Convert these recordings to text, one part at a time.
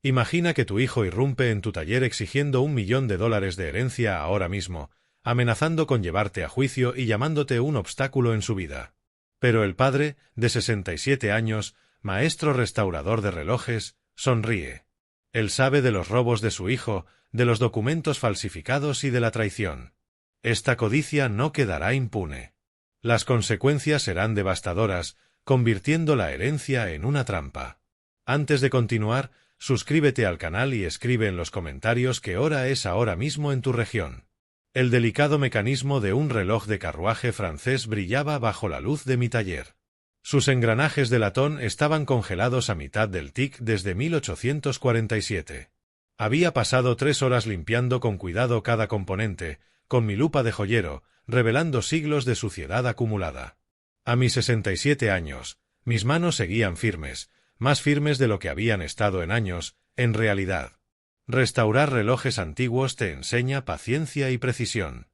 Imagina que tu hijo irrumpe en tu taller exigiendo $1.000.000 de herencia ahora mismo, amenazando con llevarte a juicio y llamándote un obstáculo en su vida. Pero el padre, de 67 años, maestro restaurador de relojes, sonríe. Él sabe de los robos de su hijo, de los documentos falsificados y de la traición. Esta codicia no quedará impune. Las consecuencias serán devastadoras, convirtiendo la herencia en una trampa. Antes de continuar, suscríbete al canal y escribe en los comentarios qué hora es ahora mismo en tu región. El delicado mecanismo de un reloj de carruaje francés brillaba bajo la luz de mi taller. Sus engranajes de latón estaban congelados a mitad del tic desde 1847. Había pasado 3 horas limpiando con cuidado cada componente, con mi lupa de joyero, revelando siglos de suciedad acumulada. A mis 67 años, mis manos seguían firmes, más firmes de lo que habían estado en años, en realidad. Restaurar relojes antiguos te enseña paciencia y precisión.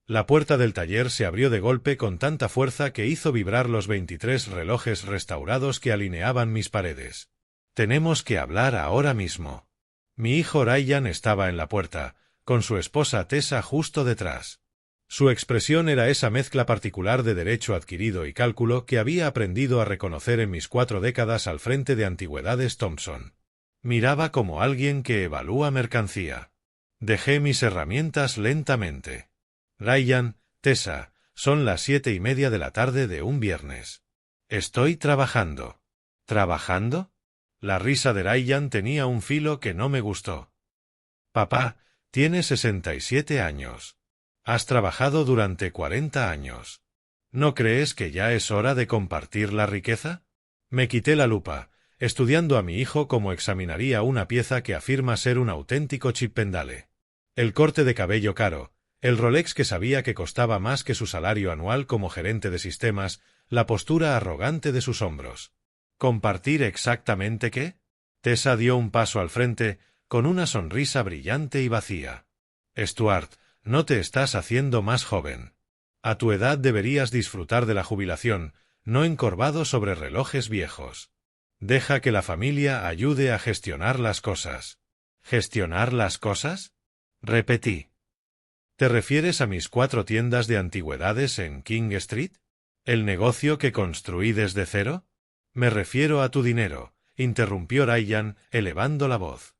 La puerta del taller se abrió de golpe con tanta fuerza que hizo vibrar los 23 relojes restaurados que alineaban mis paredes. Tenemos que hablar ahora mismo. Mi hijo Ryan estaba en la puerta, con su esposa Tessa justo detrás. Su expresión era esa mezcla particular de derecho adquirido y cálculo que había aprendido a reconocer en mis 4 décadas al frente de Antigüedades Thompson. Miraba como alguien que evalúa mercancía. Dejé mis herramientas lentamente. Ryan, Tessa, son las 7:30 de la tarde de un viernes. Estoy trabajando. ¿Trabajando? La risa de Ryan tenía un filo que no me gustó. Papá, tienes 67 años. Has trabajado durante 40 años. ¿No crees que ya es hora de compartir la riqueza? Me quité la lupa, estudiando a mi hijo como examinaría una pieza que afirma ser un auténtico Chippendale. El corte de cabello caro, el Rolex que sabía que costaba más que su salario anual como gerente de sistemas, la postura arrogante de sus hombros. ¿Compartir exactamente qué? Tessa dio un paso al frente, con una sonrisa brillante y vacía. Stuart, no te estás haciendo más joven. A tu edad deberías disfrutar de la jubilación, no encorvado sobre relojes viejos. Deja que la familia ayude a gestionar las cosas. ¿Gestionar las cosas? Repetí. ¿Te refieres a mis 4 tiendas de antigüedades en King Street? ¿El negocio que construí desde cero? Me refiero a tu dinero, interrumpió Ryan, elevando la voz.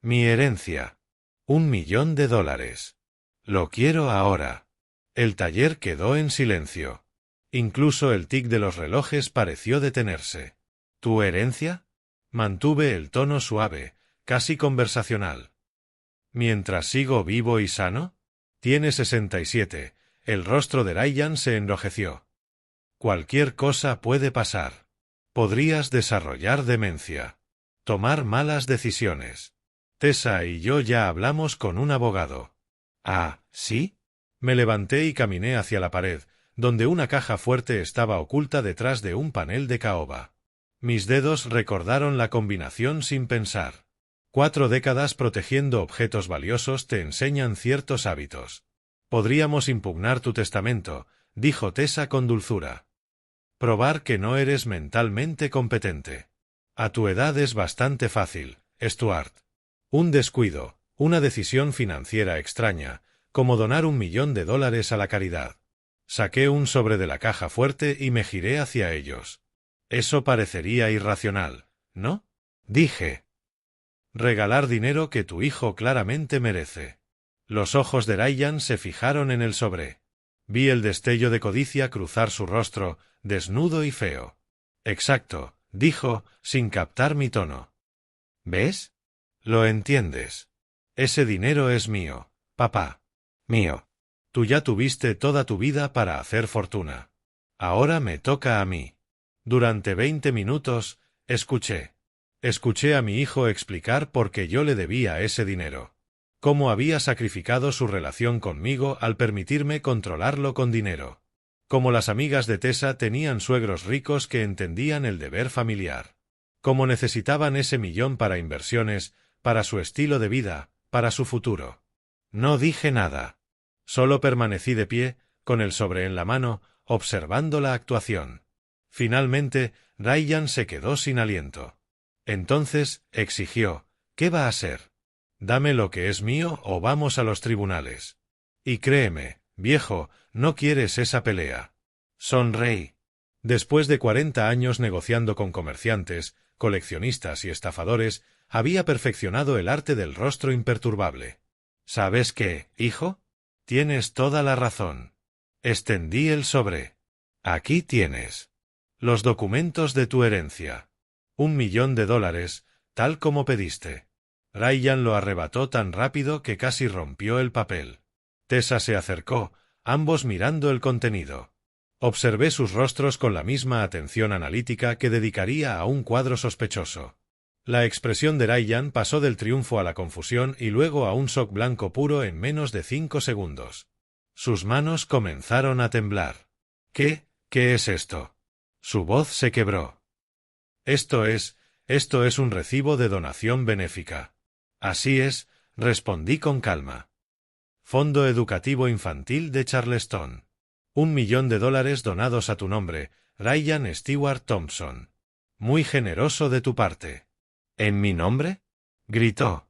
Mi herencia. $1.000.000. Lo quiero ahora. El taller quedó en silencio. Incluso el tic de los relojes pareció detenerse. ¿Tu herencia? Mantuve el tono suave, casi conversacional. ¿Mientras sigo vivo y sano? Tiene 67. El rostro de Ryan se enrojeció. Cualquier cosa puede pasar. Podrías desarrollar demencia. Tomar malas decisiones. Tessa y yo ya hablamos con un abogado. Ah, ¿sí? Me levanté y caminé hacia la pared, donde una caja fuerte estaba oculta detrás de un panel de caoba. Mis dedos recordaron la combinación sin pensar. 4 décadas protegiendo objetos valiosos te enseñan ciertos hábitos. Podríamos impugnar tu testamento, dijo Tessa con dulzura. Probar que no eres mentalmente competente. A tu edad es bastante fácil, Stuart. Un descuido, una decisión financiera extraña, como donar $1.000.000 a la caridad. Saqué un sobre de la caja fuerte y me giré hacia ellos. Eso parecería irracional, ¿no? Dije. Regalar dinero que tu hijo claramente merece. Los ojos de Ryan se fijaron en el sobre. Vi el destello de codicia cruzar su rostro, desnudo y feo. Exacto, dijo, sin captar mi tono. ¿Ves? Lo entiendes. Ese dinero es mío, papá. Mío. Tú ya tuviste toda tu vida para hacer fortuna. Ahora me toca a mí. Durante 20 minutos, escuché. Escuché a mi hijo explicar por qué yo le debía ese dinero. Cómo había sacrificado su relación conmigo al permitirme controlarlo con dinero. Cómo las amigas de Tessa tenían suegros ricos que entendían el deber familiar. Cómo necesitaban ese $1.000.000 para inversiones, para su estilo de vida, para su futuro. No dije nada. Solo permanecí de pie, con el sobre en la mano, observando la actuación. Finalmente, Ryan se quedó sin aliento. Entonces, exigió, ¿Qué va a ser? Dame lo que es mío o vamos a los tribunales. Y créeme, viejo, no quieres esa pelea. Sonreí. Después de 40 años negociando con comerciantes, coleccionistas y estafadores, había perfeccionado el arte del rostro imperturbable. ¿Sabes qué, hijo? Tienes toda la razón. Extendí el sobre. Aquí tienes. Los documentos de tu herencia. $1 millón, tal como pediste. Ryan lo arrebató tan rápido que casi rompió el papel. Tessa se acercó, ambos mirando el contenido. Observé sus rostros con la misma atención analítica que dedicaría a un cuadro sospechoso. La expresión de Ryan pasó del triunfo a la confusión y luego a un shock blanco puro en menos de 5 segundos. Sus manos comenzaron a temblar. ¿Qué es esto? Su voz se quebró. Esto es un recibo de donación benéfica. Así es, respondí con calma. Fondo Educativo Infantil de Charleston. $1 millón donados a tu nombre, Ryan Stewart Thompson. Muy generoso de tu parte. ¿En mi nombre? Gritó.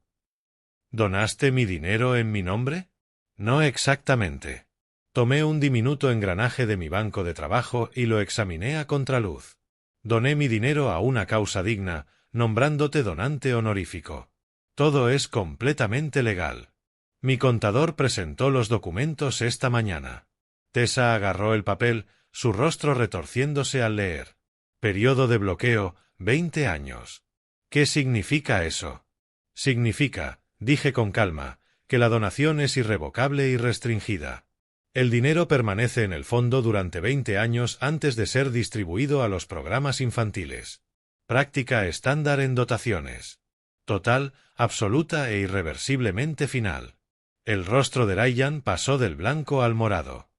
¿Donaste mi dinero en mi nombre? No exactamente. Tomé un diminuto engranaje de mi banco de trabajo y lo examiné a contraluz. Doné mi dinero a una causa digna, nombrándote donante honorífico. Todo es completamente legal. Mi contador presentó los documentos esta mañana. Tessa agarró el papel, su rostro retorciéndose al leer. Periodo de bloqueo, 20 años. ¿Qué significa eso? Significa, dije con calma, que la donación es irrevocable y restringida. El dinero permanece en el fondo durante 20 años antes de ser distribuido a los programas infantiles. Práctica estándar en dotaciones. Total, absoluta e irreversiblemente final. El rostro de Ryan pasó del blanco al morado.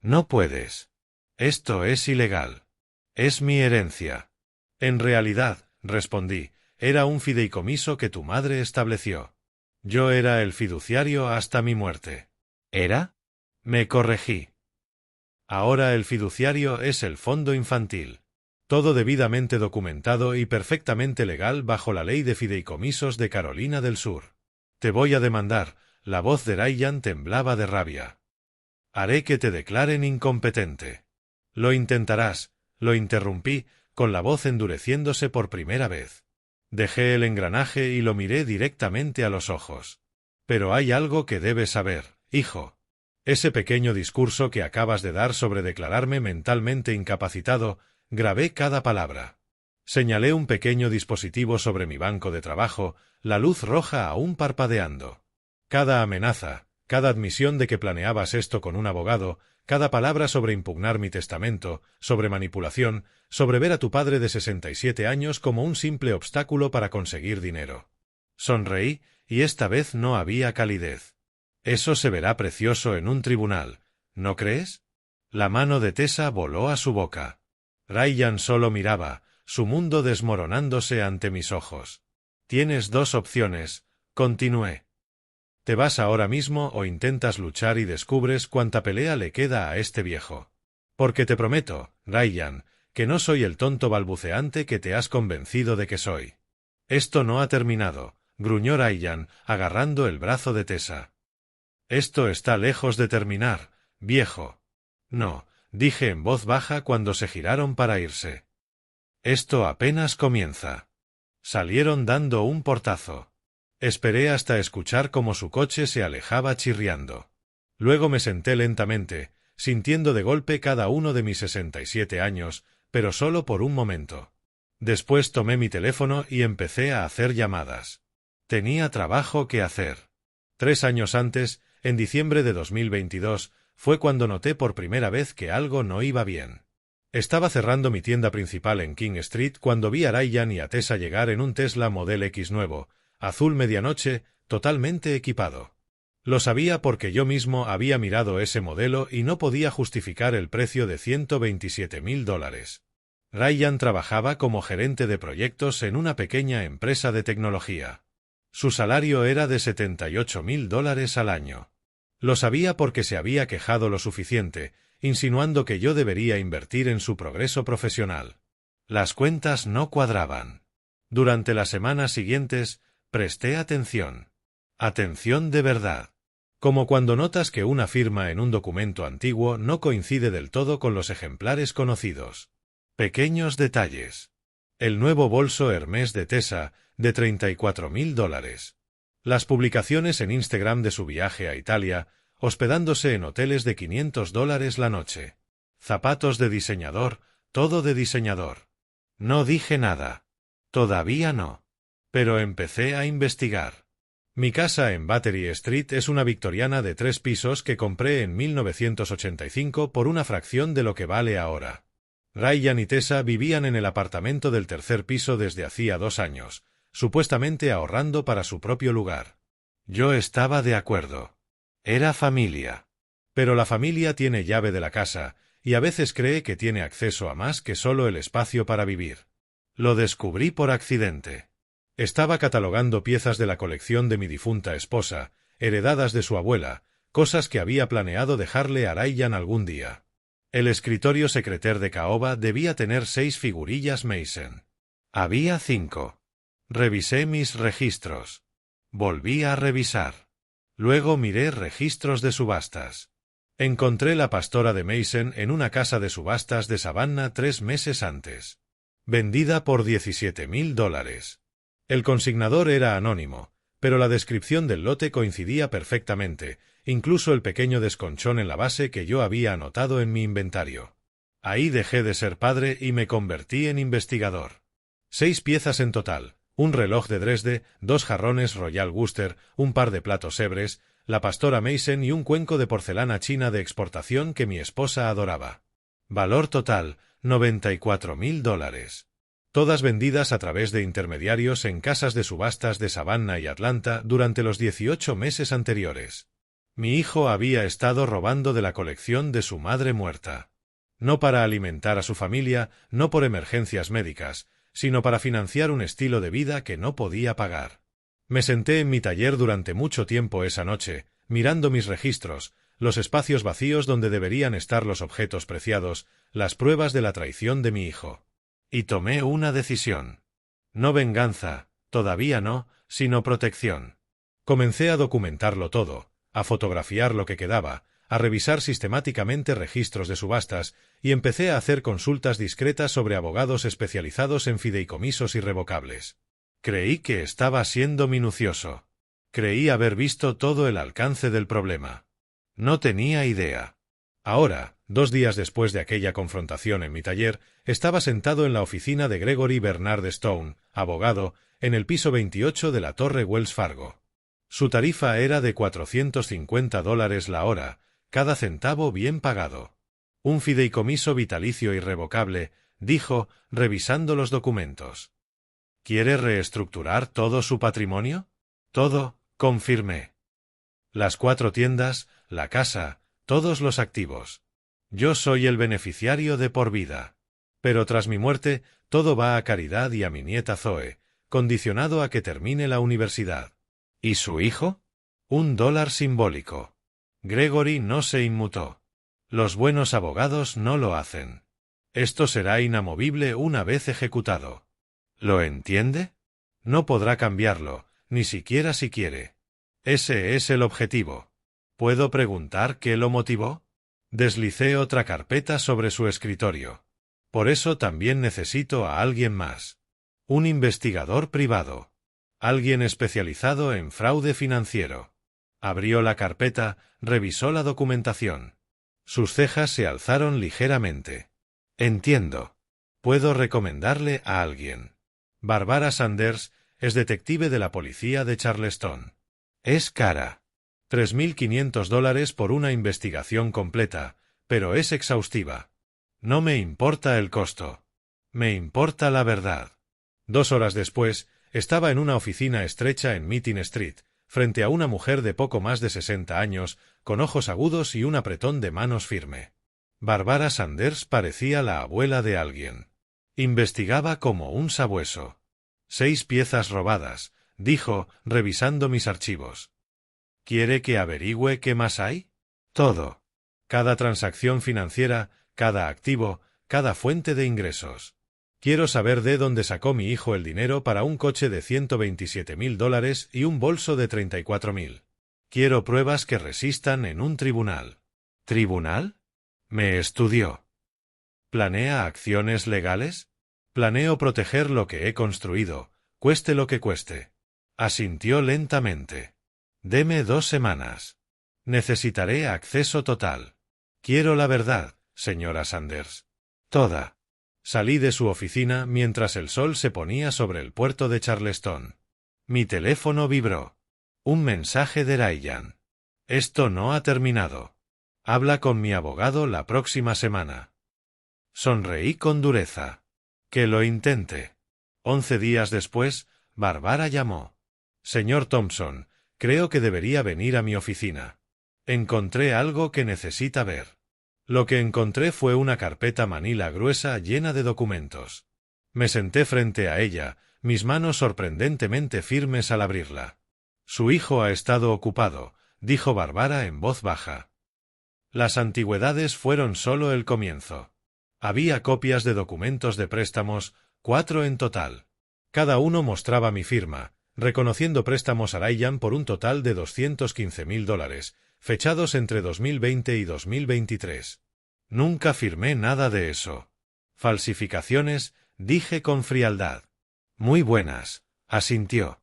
No puedes. Esto es ilegal. Es mi herencia. En realidad, respondí, era un fideicomiso que tu madre estableció. Yo era el fiduciario hasta mi muerte. ¿Era? Me corregí. Ahora el fiduciario es el fondo infantil. Todo debidamente documentado y perfectamente legal bajo la ley de fideicomisos de Carolina del Sur. Te voy a demandar. La voz de Ryan temblaba de rabia. Haré que te declaren incompetente. Lo intentarás, lo interrumpí, con la voz endureciéndose por primera vez. Dejé el engranaje y lo miré directamente a los ojos. Pero hay algo que debes saber, hijo. Ese pequeño discurso que acabas de dar sobre declararme mentalmente incapacitado, grabé cada palabra. Señalé un pequeño dispositivo sobre mi banco de trabajo, la luz roja aún parpadeando. Cada amenaza, cada admisión de que planeabas esto con un abogado, cada palabra sobre impugnar mi testamento, sobre manipulación, sobre ver a tu padre de 67 años como un simple obstáculo para conseguir dinero. Sonreí, y esta vez no había calidez. Eso se verá precioso en un tribunal, ¿no crees? La mano de Tessa voló a su boca. Ryan solo miraba, su mundo desmoronándose ante mis ojos. Tienes 2 opciones, continué. Te vas ahora mismo o intentas luchar y descubres cuánta pelea le queda a este viejo. Porque te prometo, Ryan, que no soy el tonto balbuceante que te has convencido de que soy. Esto no ha terminado, gruñó Ryan, agarrando el brazo de Tessa. Esto está lejos de terminar, viejo. No, dije en voz baja cuando se giraron para irse. Esto apenas comienza. Salieron dando un portazo. Esperé hasta escuchar cómo su coche se alejaba chirriando. Luego me senté lentamente, sintiendo de golpe cada uno de mis 67 años, pero solo por un momento. Después tomé mi teléfono y empecé a hacer llamadas. Tenía trabajo que hacer. 3 años antes, en diciembre de 2022, fue cuando noté por primera vez que algo no iba bien. Estaba cerrando mi tienda principal en King Street cuando vi a Ryan y a Tessa llegar en un Tesla Model X nuevo, azul medianoche, totalmente equipado. Lo sabía porque yo mismo había mirado ese modelo y no podía justificar el precio de $127.000. Ryan trabajaba como gerente de proyectos en una pequeña empresa de tecnología. Su salario era de $78.000 al año. Lo sabía porque se había quejado lo suficiente, insinuando que yo debería invertir en su progreso profesional. Las cuentas no cuadraban. Durante las semanas siguientes, Presté atención. Atención de verdad. Como cuando notas que una firma en un documento antiguo no coincide del todo con los ejemplares conocidos. Pequeños detalles. El nuevo bolso Hermès de Tessa, de $34.000. Las publicaciones en Instagram de su viaje a Italia, hospedándose en hoteles de $500 la noche. Zapatos de diseñador, todo de diseñador. No dije nada. Todavía no. Pero empecé a investigar. Mi casa en Battery Street es una victoriana de 3 pisos que compré en 1985 por una fracción de lo que vale ahora. Ryan y Tessa vivían en el apartamento del tercer piso desde hacía 2 años, supuestamente ahorrando para su propio lugar. Yo estaba de acuerdo. Era familia. Pero la familia tiene llave de la casa, y a veces cree que tiene acceso a más que solo el espacio para vivir. Lo descubrí por accidente. Estaba catalogando piezas de la colección de mi difunta esposa, heredadas de su abuela, cosas que había planeado dejarle a Ryan algún día. El escritorio secreter de caoba debía tener 6 figurillas Mason. Había 5. Revisé mis registros. Volví a revisar. Luego miré registros de subastas. Encontré la pastora de Mason en una casa de subastas de Savannah 3 meses antes. Vendida por $17.000. El consignador era anónimo, pero la descripción del lote coincidía perfectamente, incluso el pequeño desconchón en la base que yo había anotado en mi inventario. Ahí dejé de ser padre y me convertí en investigador. 6 piezas en total, un reloj de Dresde, 2 jarrones Royal Worcester, un par de platos Sebres, la pastora Mason y un cuenco de porcelana china de exportación que mi esposa adoraba. Valor total, $94.000. Todas vendidas a través de intermediarios en casas de subastas de Savannah y Atlanta durante los 18 meses anteriores. Mi hijo había estado robando de la colección de su madre muerta. No para alimentar a su familia, no por emergencias médicas, sino para financiar un estilo de vida que no podía pagar. Me senté en mi taller durante mucho tiempo esa noche, mirando mis registros, los espacios vacíos donde deberían estar los objetos preciados, las pruebas de la traición de mi hijo. Y tomé una decisión. No venganza, todavía no, sino protección. Comencé a documentarlo todo, a fotografiar lo que quedaba, a revisar sistemáticamente registros de subastas, y empecé a hacer consultas discretas sobre abogados especializados en fideicomisos irrevocables. Creí que estaba siendo minucioso. Creí haber visto todo el alcance del problema. No tenía idea. Ahora, 2 días después de aquella confrontación en mi taller, estaba sentado en la oficina de Gregory Bernard Stone, abogado, en el piso 28 de la Torre Wells Fargo. Su tarifa era de $450 la hora, cada centavo bien pagado. Un fideicomiso vitalicio irrevocable, dijo, revisando los documentos. ¿Quiere reestructurar todo su patrimonio? Todo, confirmé. Las 4 tiendas, la casa, todos los activos. Yo soy el beneficiario de por vida. Pero tras mi muerte, todo va a caridad y a mi nieta Zoe, condicionado a que termine la universidad. ¿Y su hijo? $1 simbólico. Gregory no se inmutó. Los buenos abogados no lo hacen. Esto será inamovible una vez ejecutado. ¿Lo entiende? No podrá cambiarlo, ni siquiera si quiere. Ese es el objetivo. ¿Puedo preguntar qué lo motivó? Deslicé otra carpeta sobre su escritorio. Por eso también necesito a alguien más. Un investigador privado. Alguien especializado en fraude financiero. Abrió la carpeta, revisó la documentación. Sus cejas se alzaron ligeramente. Entiendo. Puedo recomendarle a alguien. Barbara Sanders es detective de la policía de Charleston. Es cara. $3.500 por una investigación completa, pero es exhaustiva. No me importa el costo. Me importa la verdad. 2 horas después, estaba en una oficina estrecha en Meeting Street, frente a una mujer de poco más de 60 años, con ojos agudos y un apretón de manos firme. Barbara Sanders parecía la abuela de alguien. Investigaba como un sabueso. 6 piezas robadas, dijo, revisando mis archivos. ¿Quiere que averigüe qué más hay? Todo. Cada transacción financiera, cada activo, cada fuente de ingresos. Quiero saber de dónde sacó mi hijo el dinero para un coche de $127.000 y un bolso de $34.000. Quiero pruebas que resistan en un tribunal. ¿Tribunal? Me estudió. ¿Planea acciones legales? Planeo proteger lo que he construido, cueste lo que cueste. Asintió lentamente. Deme 2 semanas. Necesitaré acceso total. Quiero la verdad, señora Sanders. Toda. Salí de su oficina mientras el sol se ponía sobre el puerto de Charleston. Mi teléfono vibró. Un mensaje de Ryan. Esto no ha terminado. Habla con mi abogado la próxima semana. Sonreí con dureza. Que lo intente. 11 días después, Barbara llamó. Señor Thompson, creo que debería venir a mi oficina. Encontré algo que necesita ver. Lo que encontré fue una carpeta manila gruesa llena de documentos. Me senté frente a ella, mis manos sorprendentemente firmes al abrirla. Su hijo ha estado ocupado, dijo Barbara en voz baja. Las antigüedades fueron solo el comienzo. Había copias de documentos de préstamos, 4 en total. Cada uno mostraba mi firma, reconociendo préstamos a Ryan por un total de $215.000, fechados entre 2020 y 2023. Nunca firmé nada de eso. Falsificaciones, dije con frialdad. Muy buenas, asintió.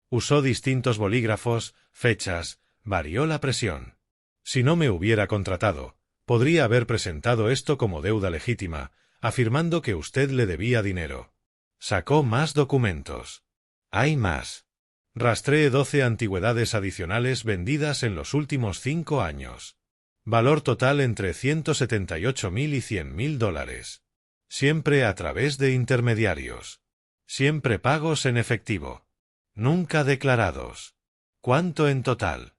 Usó distintos bolígrafos, fechas, varió la presión. Si no me hubiera contratado, podría haber presentado esto como deuda legítima, afirmando que usted le debía dinero. Sacó más documentos. Hay más. Rastreé 12 antigüedades adicionales vendidas en los últimos 5 años. Valor total entre $178.000 y $100.000. Siempre a través de intermediarios. Siempre pagos en efectivo. Nunca declarados. ¿Cuánto en total?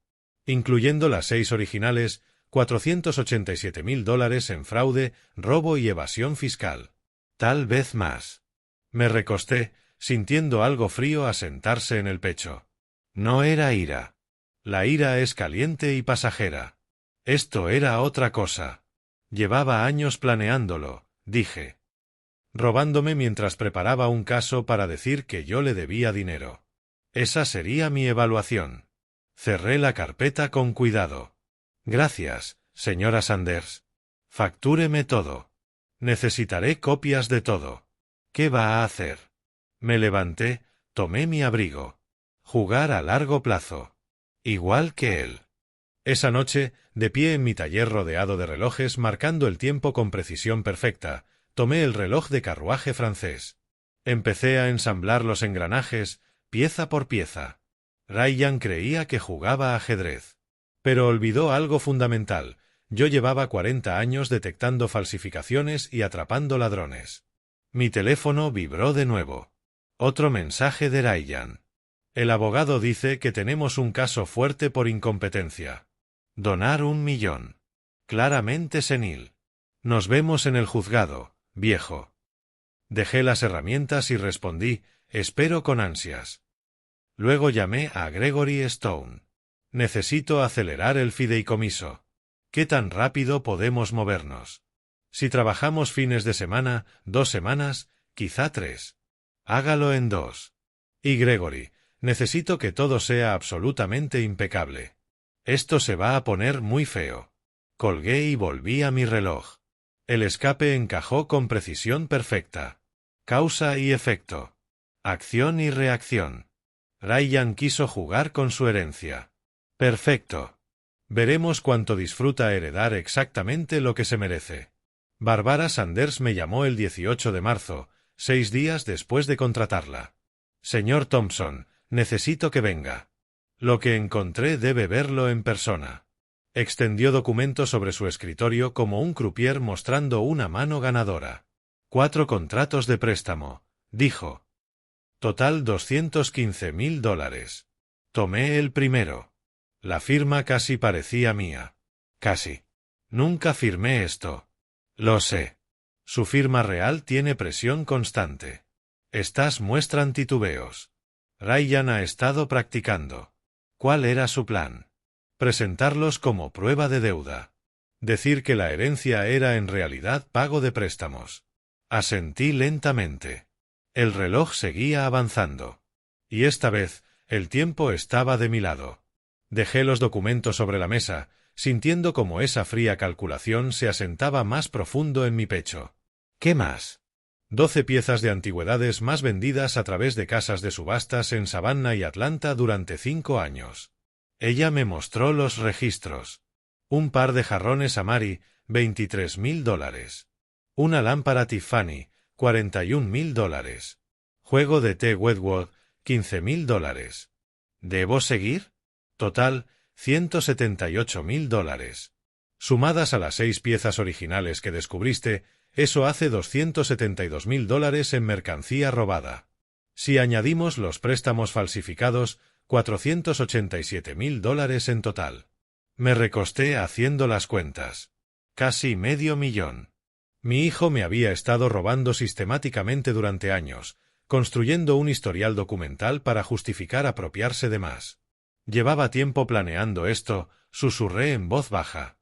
Incluyendo las 6 originales, $487.000 en fraude, robo y evasión fiscal. Tal vez más. Me recosté, sintiendo algo frío asentarse en el pecho. No era ira. La ira es caliente y pasajera. Esto era otra cosa. Llevaba años planeándolo, dije. Robándome mientras preparaba un caso para decir que yo le debía dinero. Esa sería mi evaluación. Cerré la carpeta con cuidado. Gracias, señora Sanders. Factúreme todo. Necesitaré copias de todo. ¿Qué va a hacer? Me levanté, tomé mi abrigo. Jugar a largo plazo. Igual que él. Esa noche, de pie en mi taller rodeado de relojes marcando el tiempo con precisión perfecta, tomé el reloj de carruaje francés. Empecé a ensamblar los engranajes, pieza por pieza. Ryan creía que jugaba ajedrez. Pero olvidó algo fundamental. Yo llevaba 40 años detectando falsificaciones y atrapando ladrones. Mi teléfono vibró de nuevo. Otro mensaje de Ryan. El abogado dice que tenemos un caso fuerte por incompetencia. Donar $1 millón. Claramente senil. Nos vemos en el juzgado, viejo. Dejé las herramientas y respondí, espero con ansias. Luego llamé a Gregory Stone. Necesito acelerar el fideicomiso. ¿Qué tan rápido podemos movernos? Si trabajamos fines de semana, 2 semanas, quizá 3. Hágalo en 2. Y Gregory, necesito que todo sea absolutamente impecable. Esto se va a poner muy feo. Colgué y volví a mi reloj. El escape encajó con precisión perfecta. Causa y efecto. Acción y reacción. Ryan quiso jugar con su herencia. Perfecto. Veremos cuánto disfruta heredar exactamente lo que se merece. Barbara Sanders me llamó el 18 de marzo, 6 días después de contratarla. Señor Thompson, necesito que venga. Lo que encontré debe verlo en persona. Extendió documentos sobre su escritorio como un croupier mostrando una mano ganadora. 4 contratos de préstamo, dijo. Total $215.000. Tomé el primero. La firma casi parecía mía. Casi. Nunca firmé esto. Lo sé. Su firma real tiene presión constante. Estas muestran titubeos. Ryan ha estado practicando. ¿Cuál era su plan? Presentarlos como prueba de deuda. Decir que la herencia era en realidad pago de préstamos. Asentí lentamente. El reloj seguía avanzando. Y esta vez, el tiempo estaba de mi lado. Dejé los documentos sobre la mesa, sintiendo como esa fría calculación se asentaba más profundo en mi pecho. ¿Qué más? 12 piezas de antigüedades más vendidas a través de casas de subastas en Savannah y Atlanta durante 5 años. Ella me mostró los registros. Un par de jarrones Amari, $23,000. Una lámpara Tiffany, $41,000. Juego de té Wedgwood, $15,000. ¿Debo seguir? Total, $178,000. Sumadas a las 6 piezas originales que descubriste, eso hace $272,000 en mercancía robada. Si añadimos los préstamos falsificados, $487,000 en total. Me recosté haciendo las cuentas. Casi medio millón. Mi hijo me había estado robando sistemáticamente durante años, construyendo un historial documental para justificar apropiarse de más. Llevaba tiempo planeando esto, susurré en voz baja.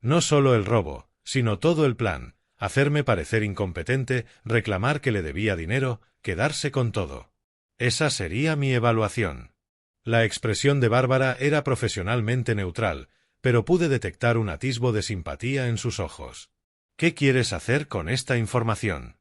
No solo el robo, sino todo el plan, hacerme parecer incompetente, reclamar que le debía dinero, quedarse con todo. Esa sería mi evaluación. La expresión de Bárbara era profesionalmente neutral, pero pude detectar un atisbo de simpatía en sus ojos. ¿Qué quieres hacer con esta información?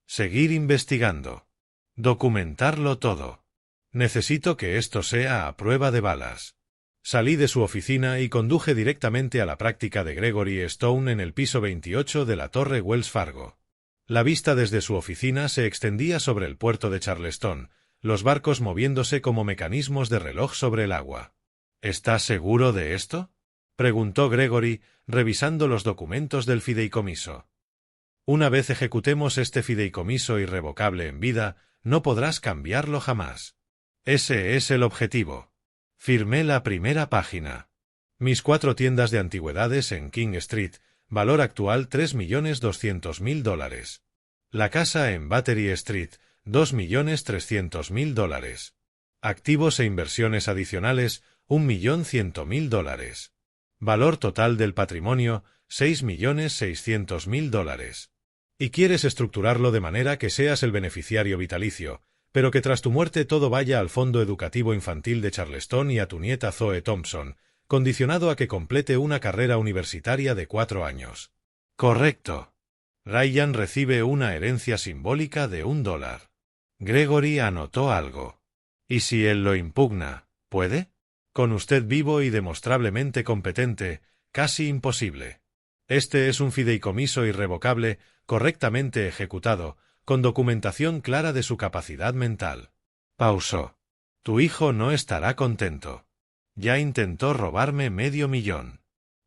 Seguir investigando. Documentarlo todo. Necesito que esto sea a prueba de balas. Salí de su oficina y conduje directamente a la práctica de Gregory Stone en el piso 28 de la Torre Wells Fargo. La vista desde su oficina se extendía sobre el puerto de Charleston, los barcos moviéndose como mecanismos de reloj sobre el agua. ¿Estás seguro de esto?, preguntó Gregory, revisando los documentos del fideicomiso. Una vez ejecutemos este fideicomiso irrevocable en vida, no podrás cambiarlo jamás. Ese es el objetivo. Firmé la primera página. Mis 4 tiendas de antigüedades en King Street, valor actual $3,200,000. La casa en Battery Street, $2,300,000. Activos e inversiones adicionales, $1,100,000. Valor total del patrimonio, $6,600,000. Y quieres estructurarlo de manera que seas el beneficiario vitalicio, pero que tras tu muerte todo vaya al Fondo Educativo Infantil de Charleston y a tu nieta Zoe Thompson, condicionado a que complete una carrera universitaria de 4 años. Correcto. Ryan recibe una herencia simbólica de $1. Gregory anotó algo. ¿Y si él lo impugna, puede? Con usted vivo y demostrablemente competente, casi imposible. Este es un fideicomiso irrevocable, correctamente ejecutado, con documentación clara de su capacidad mental. Pausó. Tu hijo no estará contento. Ya intentó robarme $500,000.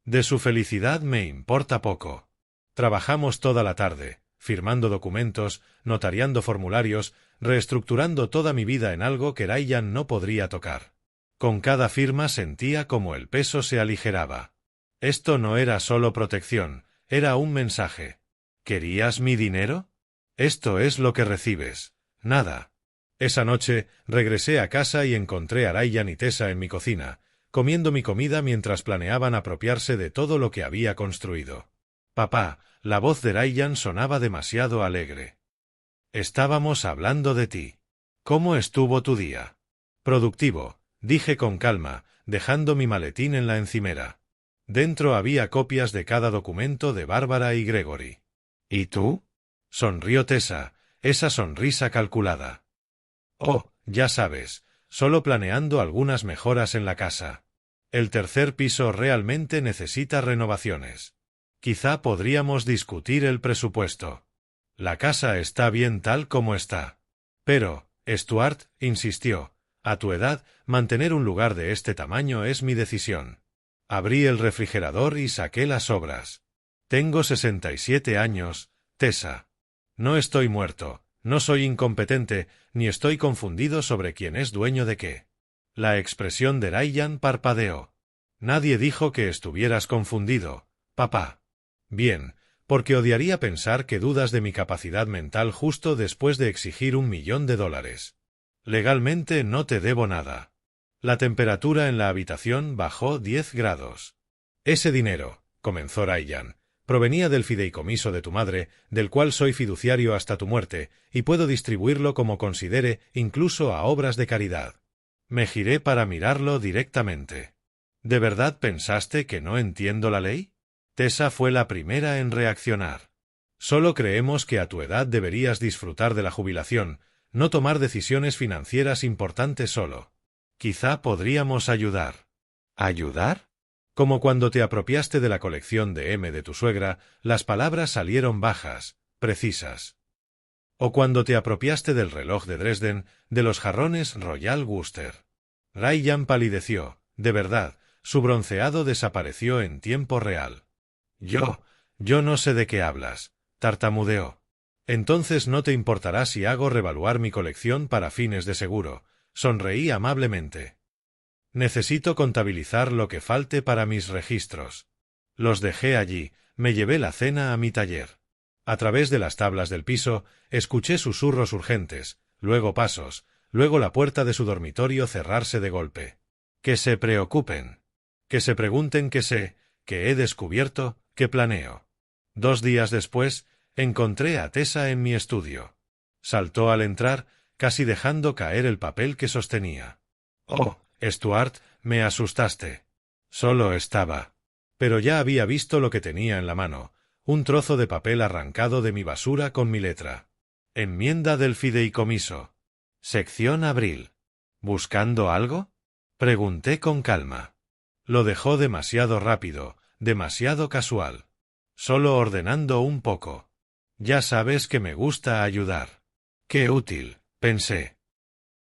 De su felicidad me importa poco. Trabajamos toda la tarde, firmando documentos, notariando formularios, reestructurando toda mi vida en algo que Ryan no podría tocar. Con cada firma sentía como el peso se aligeraba. Esto no era solo protección, era un mensaje. ¿Querías mi dinero? Esto es lo que recibes. Nada. Esa noche, regresé a casa y encontré a Ryan y Tessa en mi cocina, comiendo mi comida mientras planeaban apropiarse de todo lo que había construido. Papá, la voz de Ryan sonaba demasiado alegre. Estábamos hablando de ti. ¿Cómo estuvo tu día? Productivo, dije con calma, dejando mi maletín en la encimera. Dentro había copias de cada documento de Bárbara y Gregory. ¿Y tú? Sonrió Tessa, esa sonrisa calculada. Oh, ya sabes, solo planeando algunas mejoras en la casa. El tercer piso realmente necesita renovaciones. Quizá podríamos discutir el presupuesto. La casa está bien tal como está. Pero, Stuart, insistió, a tu edad, mantener un lugar de este tamaño es mi decisión. Abrí el refrigerador y saqué las sobras. Tengo 67 años, Tessa. No estoy muerto, no soy incompetente, ni estoy confundido sobre quién es dueño de qué. La expresión de Ryan parpadeó. Nadie dijo que estuvieras confundido, papá. Bien, porque odiaría pensar que dudas de mi capacidad mental justo después de exigir $1,000,000. Legalmente no te debo nada. La temperatura en la habitación bajó 10 grados. Ese dinero, comenzó Ryan, Provenía del fideicomiso de tu madre, del cual soy fiduciario hasta tu muerte, y puedo distribuirlo como considere, incluso a obras de caridad. Me giré para mirarlo directamente. ¿De verdad pensaste que no entiendo la ley? Tessa fue la primera en reaccionar. Solo creemos que a tu edad deberías disfrutar de la jubilación, no tomar decisiones financieras importantes solo. Quizá podríamos ayudar. ¿Ayudar? Como cuando te apropiaste de la colección de M de tu suegra, las palabras salieron bajas, precisas. O cuando te apropiaste del reloj de Dresden, de los jarrones Royal Worcester. Ryan palideció, de verdad, su bronceado desapareció en tiempo real. Yo no sé de qué hablas, tartamudeó. Entonces no te importará si hago revaluar mi colección para fines de seguro, sonreí amablemente. Necesito contabilizar lo que falte para mis registros. Los dejé allí, me llevé la cena a mi taller. A través de las tablas del piso, escuché susurros urgentes, luego pasos, luego la puerta de su dormitorio cerrarse de golpe. Que se preocupen. Que se pregunten qué sé, qué he descubierto, qué planeo. 2 días después, encontré a Tessa en mi estudio. Saltó al entrar, casi dejando caer el papel que sostenía. Oh, Stuart, me asustaste. Solo estaba. Pero ya había visto lo que tenía en la mano, un trozo de papel arrancado de mi basura con mi letra. Enmienda del fideicomiso. Sección Abril. ¿Buscando algo? Pregunté con calma. Lo dejó demasiado rápido, demasiado casual. Solo ordenando un poco. Ya sabes que me gusta ayudar. Qué útil, pensé.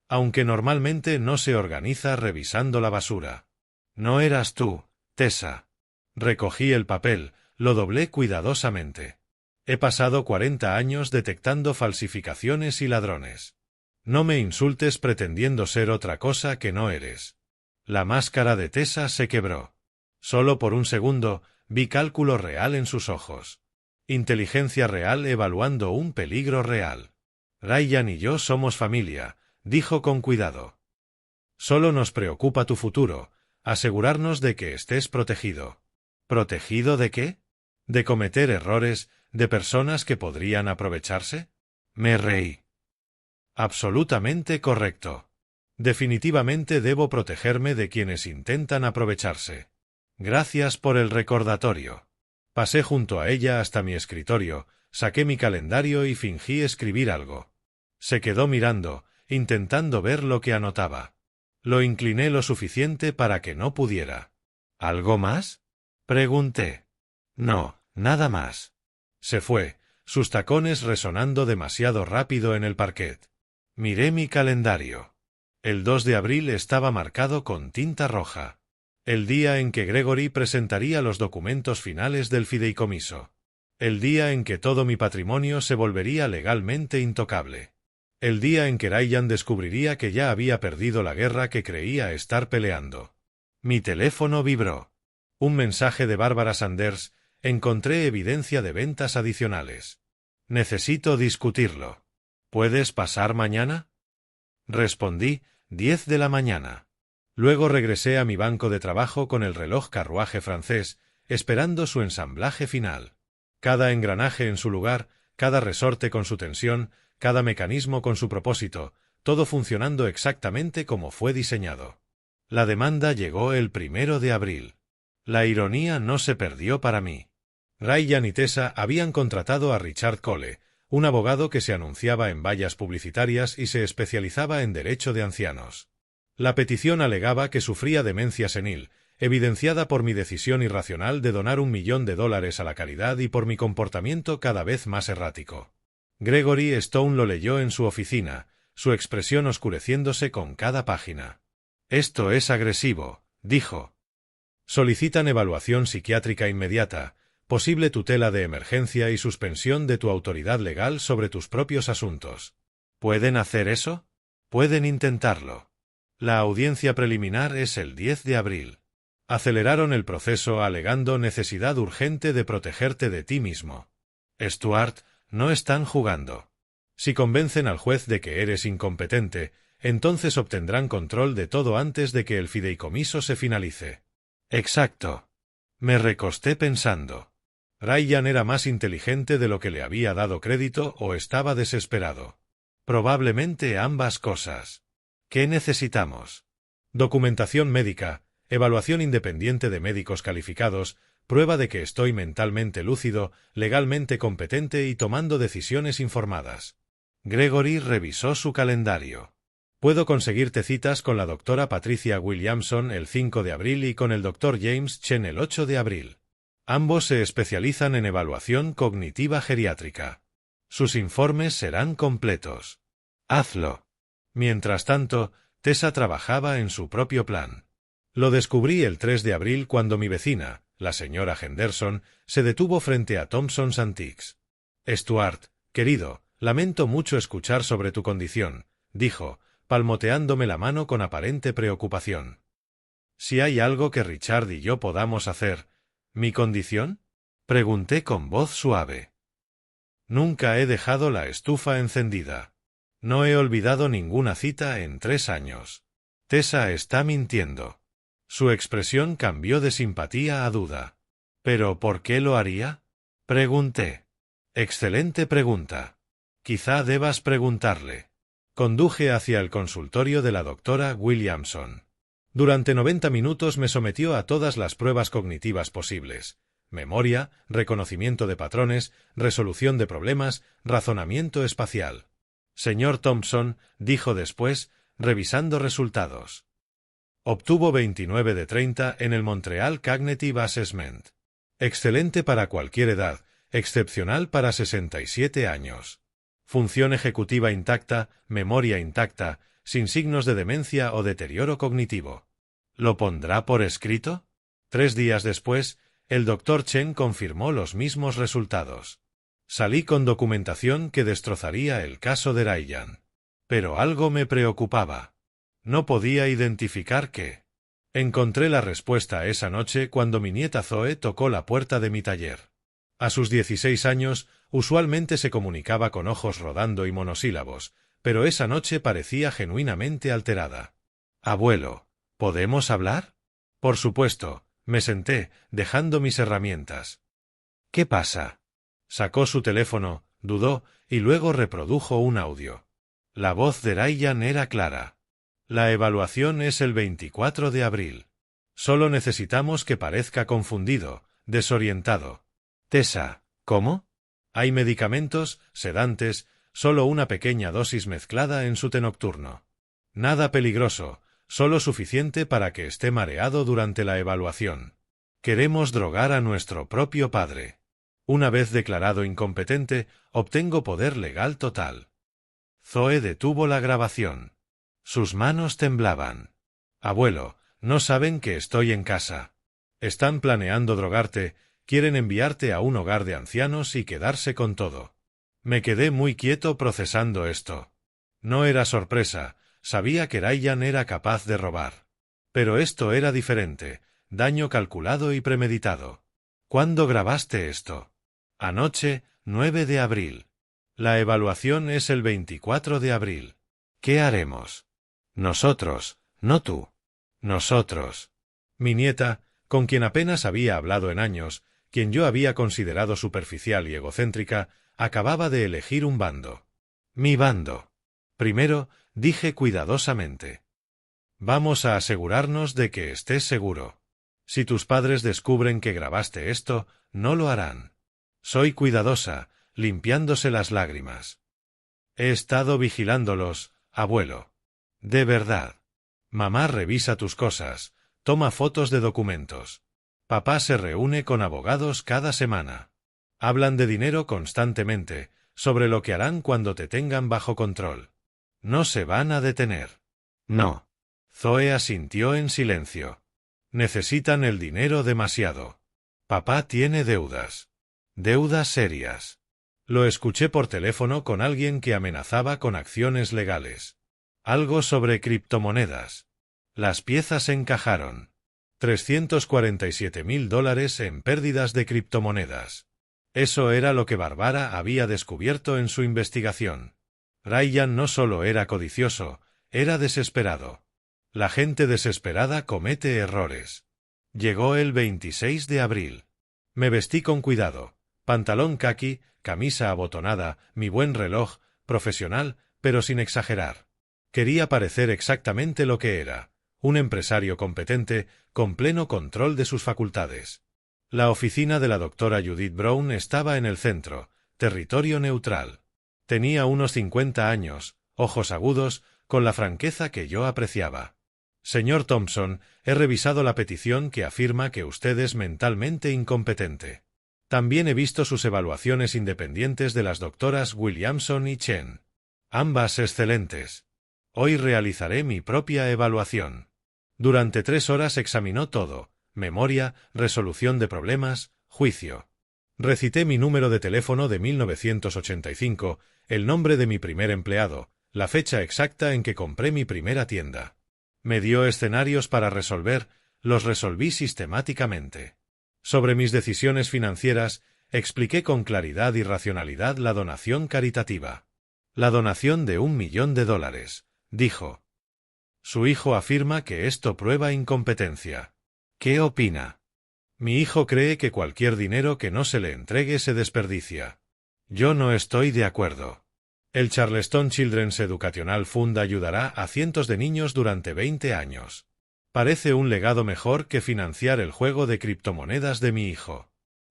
Aunque normalmente no se organiza revisando la basura. No eras tú, Tessa. Recogí el papel, lo doblé cuidadosamente. He pasado 40 años detectando falsificaciones y ladrones. No me insultes pretendiendo ser otra cosa que no eres. La máscara de Tessa se quebró. Solo por un segundo vi cálculo real en sus ojos. Inteligencia real evaluando un peligro real. Ryan y yo somos familia, dijo con cuidado. Solo nos preocupa tu futuro, asegurarnos de que estés protegido. ¿Protegido de qué? ¿De cometer errores, de personas que podrían aprovecharse? Me reí. Absolutamente correcto. Definitivamente debo protegerme de quienes intentan aprovecharse. Gracias por el recordatorio. Pasé junto a ella hasta mi escritorio, saqué mi calendario y fingí escribir algo. Se quedó mirando, intentando ver lo que anotaba. Lo incliné lo suficiente para que no pudiera. ¿Algo más? Pregunté. No, nada más. Se fue, sus tacones resonando demasiado rápido en el parquet. Miré mi calendario. El 2 de abril estaba marcado con tinta roja. El día en que Gregory presentaría los documentos finales del fideicomiso. El día en que todo mi patrimonio se volvería legalmente intocable. El día en que Ryan descubriría que ya había perdido la guerra que creía estar peleando. Mi teléfono vibró. Un mensaje de Bárbara Sanders. Encontré evidencia de ventas adicionales. Necesito discutirlo. ¿Puedes pasar mañana? Respondí, 10 de la mañana. Luego regresé a mi banco de trabajo con el reloj carruaje francés, esperando su ensamblaje final. Cada engranaje en su lugar, cada resorte con su tensión, cada mecanismo con su propósito, todo funcionando exactamente como fue diseñado. La demanda llegó el 1 de abril. La ironía no se perdió para mí. Ryan y Tessa habían contratado a Richard Cole, un abogado que se anunciaba en vallas publicitarias y se especializaba en derecho de ancianos. La petición alegaba que sufría demencia senil, evidenciada por mi decisión irracional de donar $1 millón a la caridad y por mi comportamiento cada vez más errático. Gregory Stone lo leyó en su oficina, su expresión oscureciéndose con cada página. «Esto es agresivo», dijo. «Solicitan evaluación psiquiátrica inmediata, posible tutela de emergencia y suspensión de tu autoridad legal sobre tus propios asuntos. ¿Pueden hacer eso? Pueden intentarlo. La audiencia preliminar es el 10 de abril. Aceleraron el proceso alegando necesidad urgente de protegerte de ti mismo. Stuart, no están jugando. Si convencen al juez de que eres incompetente, entonces obtendrán control de todo antes de que el fideicomiso se finalice. Exacto. Me recosté pensando. Ryan era más inteligente de lo que le había dado crédito o estaba desesperado. Probablemente ambas cosas. ¿Qué necesitamos? Documentación médica, evaluación independiente de médicos calificados, prueba de que estoy mentalmente lúcido, legalmente competente y tomando decisiones informadas. Gregory revisó su calendario. Puedo conseguirte citas con la doctora Patricia Williamson el 5 de abril y con el doctor James Chen el 8 de abril. Ambos se especializan en evaluación cognitiva geriátrica. Sus informes serán completos. Hazlo. Mientras tanto, Tessa trabajaba en su propio plan. Lo descubrí el 3 de abril cuando mi vecina, la señora Henderson, se detuvo frente a Thompson's Antiques. Stuart, querido, lamento mucho escuchar sobre tu condición, dijo, palmoteándome la mano con aparente preocupación. Si hay algo que Richard y yo podamos hacer. ¿Mi condición? Pregunté con voz suave. Nunca he dejado la estufa encendida. No he olvidado ninguna cita en 3 años. Tessa está mintiendo. Su expresión cambió de simpatía a duda. ¿Pero por qué lo haría? Pregunté. Excelente pregunta. Quizá debas preguntarle. Conduje hacia el consultorio de la doctora Williamson. Durante 90 minutos me sometió a todas las pruebas cognitivas posibles. Memoria, reconocimiento de patrones, resolución de problemas, razonamiento espacial. Señor Thompson, dijo después, revisando resultados. Obtuvo 29 de 30 en el Montreal Cognitive Assessment. Excelente para cualquier edad, excepcional para 67 años. Función ejecutiva intacta, memoria intacta, sin signos de demencia o deterioro cognitivo. ¿Lo pondrá por escrito? 3 días después, el Dr. Chen confirmó los mismos resultados. Salí con documentación que destrozaría el caso de Ryan. Pero algo me preocupaba. No podía identificar qué. Encontré la respuesta esa noche cuando mi nieta Zoe tocó la puerta de mi taller. A sus 16 años, usualmente se comunicaba con ojos rodando y monosílabos, pero esa noche parecía genuinamente alterada. «Abuelo, ¿podemos hablar?» «Por supuesto», me senté, dejando mis herramientas. «¿Qué pasa?» Sacó su teléfono, dudó, y luego reprodujo un audio. La voz de Ryan era clara. «La evaluación es el 24 de abril. Solo necesitamos que parezca confundido, desorientado». «Tessa, ¿cómo?» «Hay medicamentos, sedantes, solo una pequeña dosis mezclada en su té nocturno. Nada peligroso, solo suficiente para que esté mareado durante la evaluación. Queremos drogar a nuestro propio padre. Una vez declarado incompetente, obtengo poder legal total». Zoe detuvo la grabación. Sus manos temblaban. «Abuelo, no saben que estoy en casa. Están planeando drogarte, quieren enviarte a un hogar de ancianos y quedarse con todo». Me quedé muy quieto procesando esto. No era sorpresa, sabía que Ryan era capaz de robar. Pero esto era diferente, daño calculado y premeditado. ¿Cuándo grabaste esto? Anoche, 9 de abril. La evaluación es el 24 de abril. ¿Qué haremos? Nosotros, no tú. Nosotros. Mi nieta, con quien apenas había hablado en años, quien yo había considerado superficial y egocéntrica, acababa de elegir un bando. Mi bando. Primero, dije cuidadosamente. Vamos a asegurarnos de que estés seguro. Si tus padres descubren que grabaste esto, no lo harán. Soy cuidadosa, limpiándose las lágrimas. He estado vigilándolos, abuelo. De verdad. Mamá revisa tus cosas, toma fotos de documentos. Papá se reúne con abogados cada semana. Hablan de dinero constantemente, sobre lo que harán cuando te tengan bajo control. No se van a detener. No. Zoe asintió en silencio. Necesitan el dinero demasiado. Papá tiene deudas. Deudas serias. Lo escuché por teléfono con alguien que amenazaba con acciones legales. Algo sobre criptomonedas. Las piezas encajaron. $347,000 en pérdidas de criptomonedas. Eso era lo que Barbara había descubierto en su investigación. Ryan no solo era codicioso, era desesperado. La gente desesperada comete errores. Llegó el 26 de abril. Me vestí con cuidado. Pantalón caqui, camisa abotonada, mi buen reloj, profesional, pero sin exagerar. Quería parecer exactamente lo que era, un empresario competente, con pleno control de sus facultades. La oficina de la doctora Judith Brown estaba en el centro, territorio neutral. Tenía unos 50 años, ojos agudos, con la franqueza que yo apreciaba. Señor Thompson, he revisado la petición que afirma que usted es mentalmente incompetente. También he visto sus evaluaciones independientes de las doctoras Williamson y Chen. Ambas excelentes. Hoy realizaré mi propia evaluación. Durante 3 horas examinó todo: memoria, resolución de problemas, juicio. Recité mi número de teléfono de 1985, el nombre de mi primer empleado, la fecha exacta en que compré mi primera tienda. Me dio escenarios para resolver, los resolví sistemáticamente. Sobre mis decisiones financieras, expliqué con claridad y racionalidad la donación caritativa. La donación de $1 millón, dijo. Su hijo afirma que esto prueba incompetencia. ¿Qué opina? Mi hijo cree que cualquier dinero que no se le entregue se desperdicia. Yo no estoy de acuerdo. El Charleston Children's Educational Fund ayudará a cientos de niños durante 20 años. Parece un legado mejor que financiar el juego de criptomonedas de mi hijo.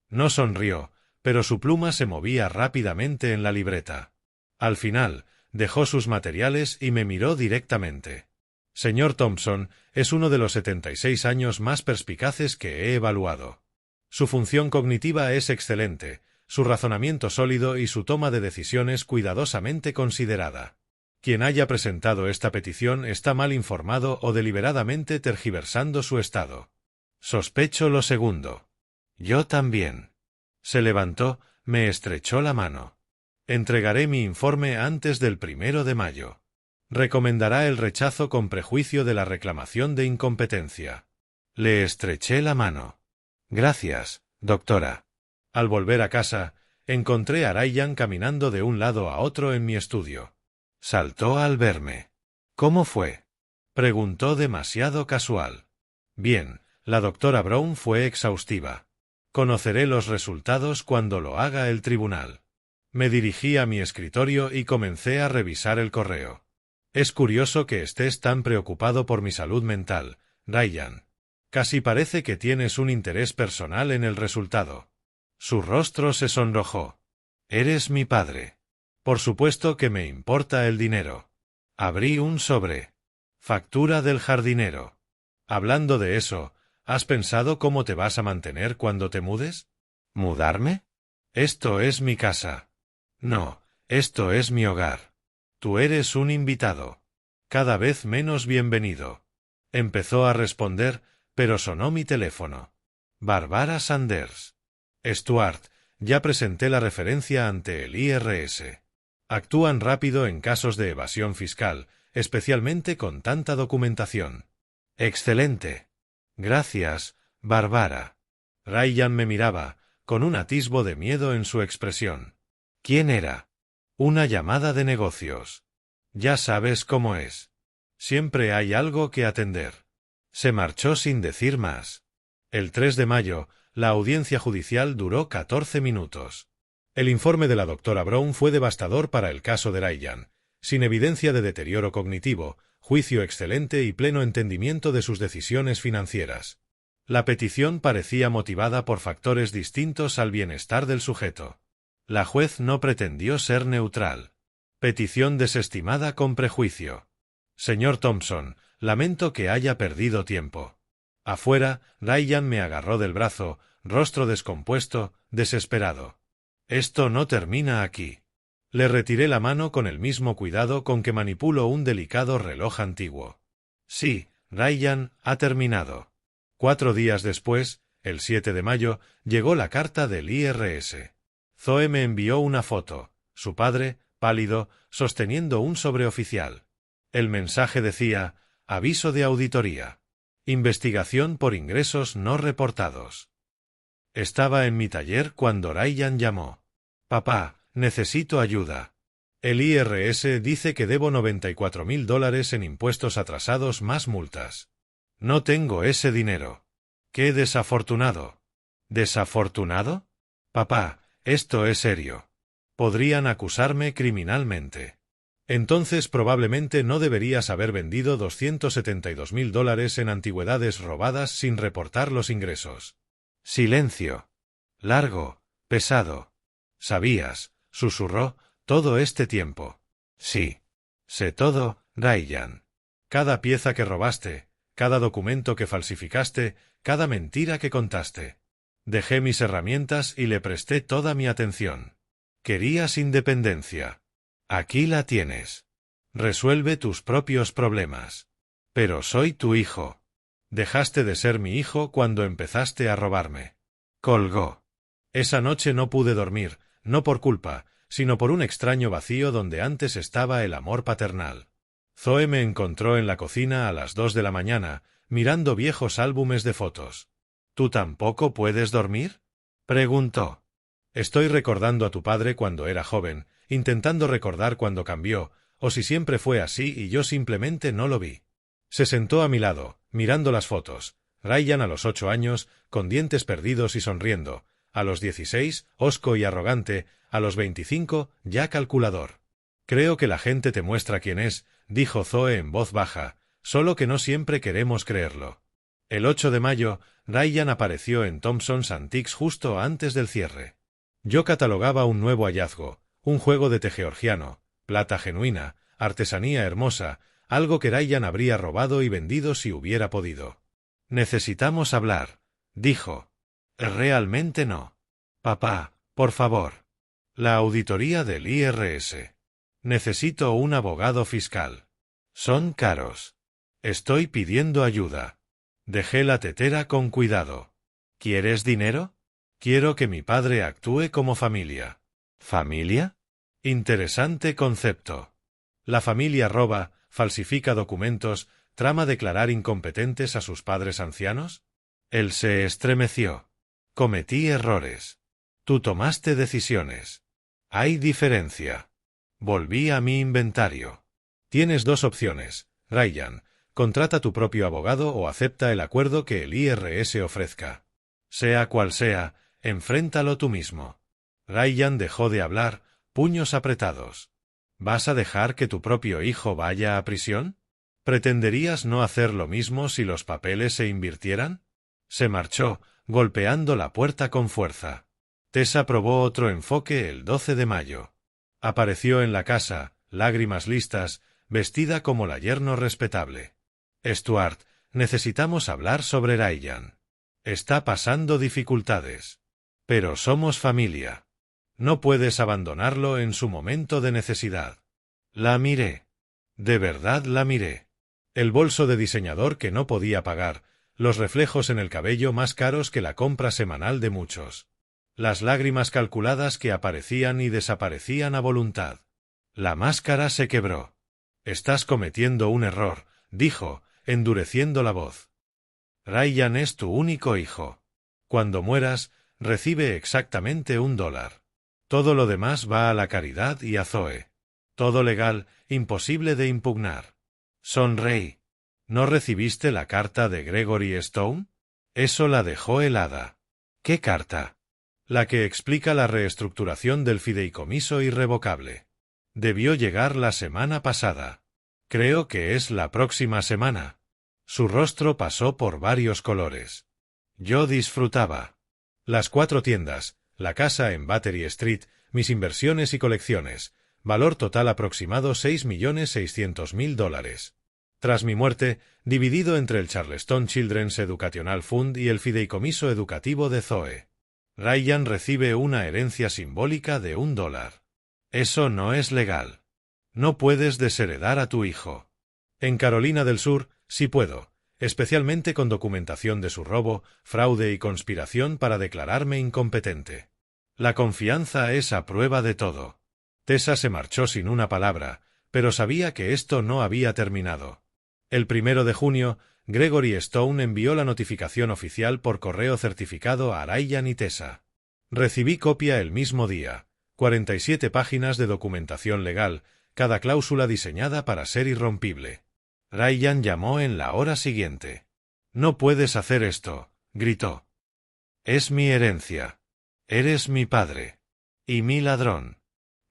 No sonrió, pero su pluma se movía rápidamente en la libreta. Al final, dejó sus materiales y me miró directamente. Señor Thompson, es uno de los 76 años más perspicaces que he evaluado. Su función cognitiva es excelente, su razonamiento sólido y su toma de decisiones cuidadosamente considerada. Quien haya presentado esta petición está mal informado o deliberadamente tergiversando su estado. Sospecho lo segundo. Yo también. Se levantó, me estrechó la mano. Entregaré mi informe antes del 1 de mayo. Recomendará el rechazo con prejuicio de la reclamación de incompetencia. Le estreché la mano. Gracias, doctora. Al volver a casa, encontré a Ryan caminando de un lado a otro en mi estudio. Saltó al verme. ¿Cómo fue? Preguntó demasiado casual. Bien, la doctora Brown fue exhaustiva. Conoceré los resultados cuando lo haga el tribunal. Me dirigí a mi escritorio y comencé a revisar el correo. Es curioso que estés tan preocupado por mi salud mental, Ryan. Casi parece que tienes un interés personal en el resultado. Su rostro se sonrojó. Eres mi padre. Por supuesto que me importa el dinero. Abrí un sobre. Factura del jardinero. Hablando de eso, ¿has pensado cómo te vas a mantener cuando te mudes? ¿Mudarme? Esto es mi casa. No, esto es mi hogar. Tú eres un invitado. Cada vez menos bienvenido. Empezó a responder, pero sonó mi teléfono. Barbara Sanders. Stuart, ya presenté la referencia ante el IRS. Actúan rápido en casos de evasión fiscal, especialmente con tanta documentación. Excelente. Gracias, Barbara. Ryan me miraba, con un atisbo de miedo en su expresión. ¿Quién era? Una llamada de negocios. Ya sabes cómo es. Siempre hay algo que atender. Se marchó sin decir más. El 3 de mayo, la audiencia judicial duró 14 minutos. El informe de la doctora Brown fue devastador para el caso de Ryan, sin evidencia de deterioro cognitivo, juicio excelente y pleno entendimiento de sus decisiones financieras. La petición parecía motivada por factores distintos al bienestar del sujeto. La juez no pretendió ser neutral. Petición desestimada con prejuicio. Señor Thompson, lamento que haya perdido tiempo. Afuera, Ryan me agarró del brazo, rostro descompuesto, desesperado. Esto no termina aquí. Le retiré la mano con el mismo cuidado con que manipulo un delicado reloj antiguo. Sí, Ryan, ha terminado. 4 días después, el 7 de mayo, llegó la carta del IRS. Zoe me envió una foto, su padre, pálido, sosteniendo un sobreoficial. El mensaje decía: aviso de auditoría. Investigación por ingresos no reportados. Estaba en mi taller cuando Ryan llamó. Papá, necesito ayuda. El IRS dice que debo $94.000 en impuestos atrasados más multas. No tengo ese dinero. ¡Qué desafortunado! ¿Desafortunado? Papá, esto es serio. Podrían acusarme criminalmente. Entonces probablemente no deberías haber vendido $272.000 en antigüedades robadas sin reportar los ingresos. Silencio. Largo, pesado. Sabías, susurró, todo este tiempo. Sí. Sé todo, Ryan. Cada pieza que robaste, cada documento que falsificaste, cada mentira que contaste. Dejé mis herramientas y le presté toda mi atención. Querías independencia. Aquí la tienes. Resuelve tus propios problemas. Pero soy tu hijo. Dejaste de ser mi hijo cuando empezaste a robarme. Colgó. Esa noche no pude dormir, no por culpa, sino por un extraño vacío donde antes estaba el amor paternal. Zoe me encontró en la cocina a las 2 de la mañana, mirando viejos álbumes de fotos. ¿Tú tampoco puedes dormir?, preguntó. Estoy recordando a tu padre cuando era joven, intentando recordar cuando cambió, o si siempre fue así y yo simplemente no lo vi. Se sentó a mi lado, mirando las fotos. Ryan a los 8 años, con dientes perdidos y sonriendo. A los 16, hosco y arrogante. A los 25, ya calculador. Creo que la gente te muestra quién es, dijo Zoe en voz baja, solo que no siempre queremos creerlo. El 8 de mayo, Ryan apareció en Thompson's Antiques justo antes del cierre. Yo catalogaba un nuevo hallazgo, un juego de té georgiano, plata genuina, artesanía hermosa, algo que Ryan habría robado y vendido si hubiera podido. Necesitamos hablar, dijo. Realmente no. Papá, por favor. La auditoría del IRS. Necesito un abogado fiscal. Son caros. Estoy pidiendo ayuda. Dejé la tetera con cuidado. ¿Quieres dinero? Quiero que mi padre actúe como familia. ¿Familia? Interesante concepto. La familia roba, falsifica documentos, trama declarar incompetentes a sus padres ancianos. Él se estremeció. Cometí errores. Tú tomaste decisiones. Hay diferencia. Volví a mi inventario. Tienes dos opciones, Ryan. Contrata tu propio abogado o acepta el acuerdo que el IRS ofrezca. Sea cual sea, enfréntalo tú mismo. Ryan dejó de hablar, puños apretados. ¿Vas a dejar que tu propio hijo vaya a prisión? ¿Pretenderías no hacer lo mismo si los papeles se invirtieran? Se marchó, golpeando la puerta con fuerza. Tessa probó otro enfoque el 12 de mayo. Apareció en la casa, lágrimas listas, vestida como la yerno respetable. Stuart, necesitamos hablar sobre Ryan. Está pasando dificultades. Pero somos familia. No puedes abandonarlo en su momento de necesidad. La miré. De verdad la miré. El bolso de diseñador que no podía pagar, los reflejos en el cabello más caros que la compra semanal de muchos. Las lágrimas calculadas que aparecían y desaparecían a voluntad. La máscara se quebró. Estás cometiendo un error, dijo, endureciendo la voz. Ryan es tu único hijo. Cuando mueras, recibe exactamente $1. Todo lo demás va a la caridad y a Zoe. Todo legal, imposible de impugnar. Sonreí. ¿No recibiste la carta de Gregory Stone? Eso la dejó helada. ¿Qué carta? La que explica la reestructuración del fideicomiso irrevocable. Debió llegar la semana pasada. Creo que es la próxima semana. Su rostro pasó por varios colores. Yo disfrutaba. Las 4 tiendas, la casa en Battery Street, mis inversiones y colecciones, valor total aproximado $6.600.000. Tras mi muerte, dividido entre el Charleston Children's Educational Fund y el fideicomiso educativo de Zoe. Ryan recibe una herencia simbólica de $1. Eso no es legal. No puedes desheredar a tu hijo. En Carolina del Sur, sí puedo, especialmente con documentación de su robo, fraude y conspiración para declararme incompetente. La confianza es a prueba de todo. Tessa se marchó sin una palabra, pero sabía que esto no había terminado. El 1 de junio, Gregory Stone envió la notificación oficial por correo certificado a Ryan y Tessa. Recibí copia el mismo día. 47 páginas de documentación legal, cada cláusula diseñada para ser irrompible. Ryan llamó en la hora siguiente. «No puedes hacer esto», gritó. Es mi herencia. Eres mi padre. Y mi ladrón.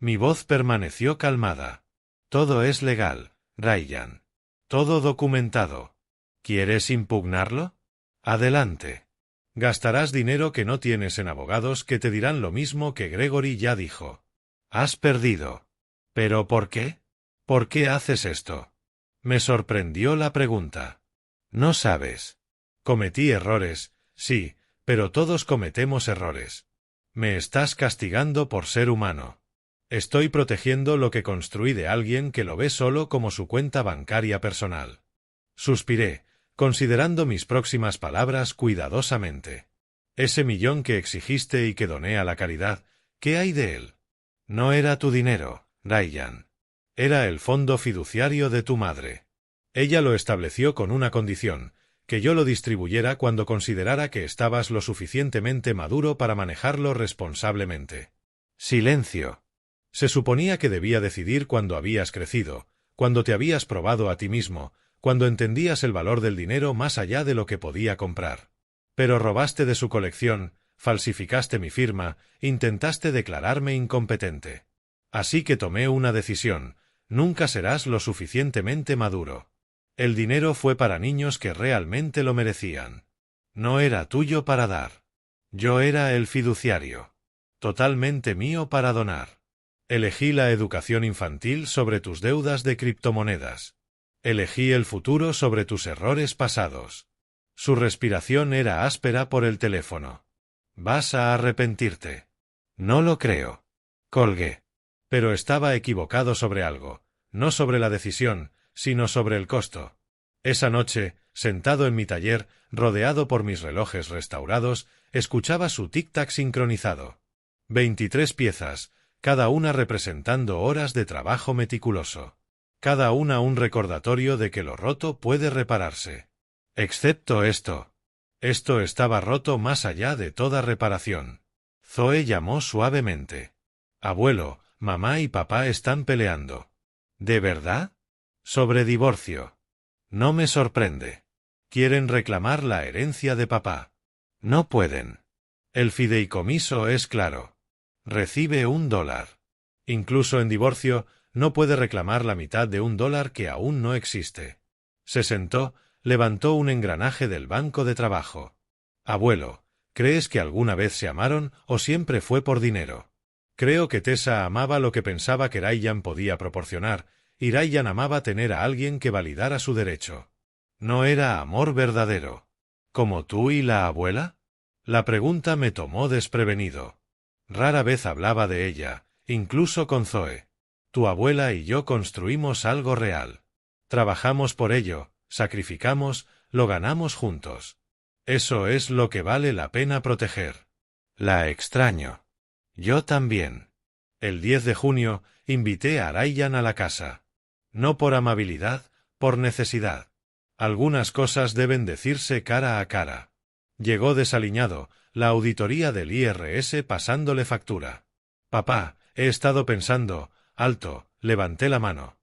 Mi voz permaneció calmada. Todo es legal, Ryan. Todo documentado. ¿Quieres impugnarlo? Adelante. Gastarás dinero que no tienes en abogados que te dirán lo mismo que Gregory ya dijo. Has perdido. ¿Pero por qué? ¿Por qué haces esto? Me sorprendió la pregunta. No sabes. Cometí errores, sí, pero todos cometemos errores. Me estás castigando por ser humano. Estoy protegiendo lo que construí de alguien que lo ve solo como su cuenta bancaria personal. Suspiré, considerando mis próximas palabras cuidadosamente. Ese millón que exigiste y que doné a la caridad, ¿qué hay de él? No era tu dinero, Ryan. Era el fondo fiduciario de tu madre. Ella lo estableció con una condición, que yo lo distribuyera cuando considerara que estabas lo suficientemente maduro para manejarlo responsablemente. Silencio. Se suponía que debía decidir cuando habías crecido, cuando te habías probado a ti mismo, cuando entendías el valor del dinero más allá de lo que podía comprar. Pero robaste de su colección, falsificaste mi firma, intentaste declararme incompetente. Así que tomé una decisión: nunca serás lo suficientemente maduro. El dinero fue para niños que realmente lo merecían. No era tuyo para dar. Yo era el fiduciario. Totalmente mío para donar. Elegí la educación infantil sobre tus deudas de criptomonedas. Elegí el futuro sobre tus errores pasados. Su respiración era áspera por el teléfono. Vas a arrepentirte. No lo creo. Colgué. Pero estaba equivocado sobre algo, no sobre la decisión, sino sobre el costo. Esa noche, sentado en mi taller, rodeado por mis relojes restaurados, escuchaba su tic-tac sincronizado. 23 piezas, cada una representando horas de trabajo meticuloso. Cada una un recordatorio de que lo roto puede repararse. Excepto esto. Esto estaba roto más allá de toda reparación. Zoe llamó suavemente. Abuelo, mamá y papá están peleando. ¿De verdad? Sobre divorcio. No me sorprende. Quieren reclamar la herencia de papá. No pueden. El fideicomiso es claro. Recibe $1. Incluso en divorcio, no puede reclamar la mitad de $1 que aún no existe. Se sentó, levantó un engranaje del banco de trabajo. Abuelo, ¿crees que alguna vez se amaron o siempre fue por dinero? Creo que Tessa amaba lo que pensaba que Ryan podía proporcionar, y Ryan amaba tener a alguien que validara su derecho. ¿No era amor verdadero? ¿Como tú y la abuela? La pregunta me tomó desprevenido. Rara vez hablaba de ella, incluso con Zoe. Tu abuela y yo construimos algo real. Trabajamos por ello, sacrificamos, lo ganamos juntos. Eso es lo que vale la pena proteger. La extraño. Yo también. El 10 de junio, invité a Ryan a la casa. No por amabilidad, por necesidad. Algunas cosas deben decirse cara a cara. Llegó desaliñado, la auditoría del IRS pasándole factura. Papá, he estado pensando. Alto, levanté la mano.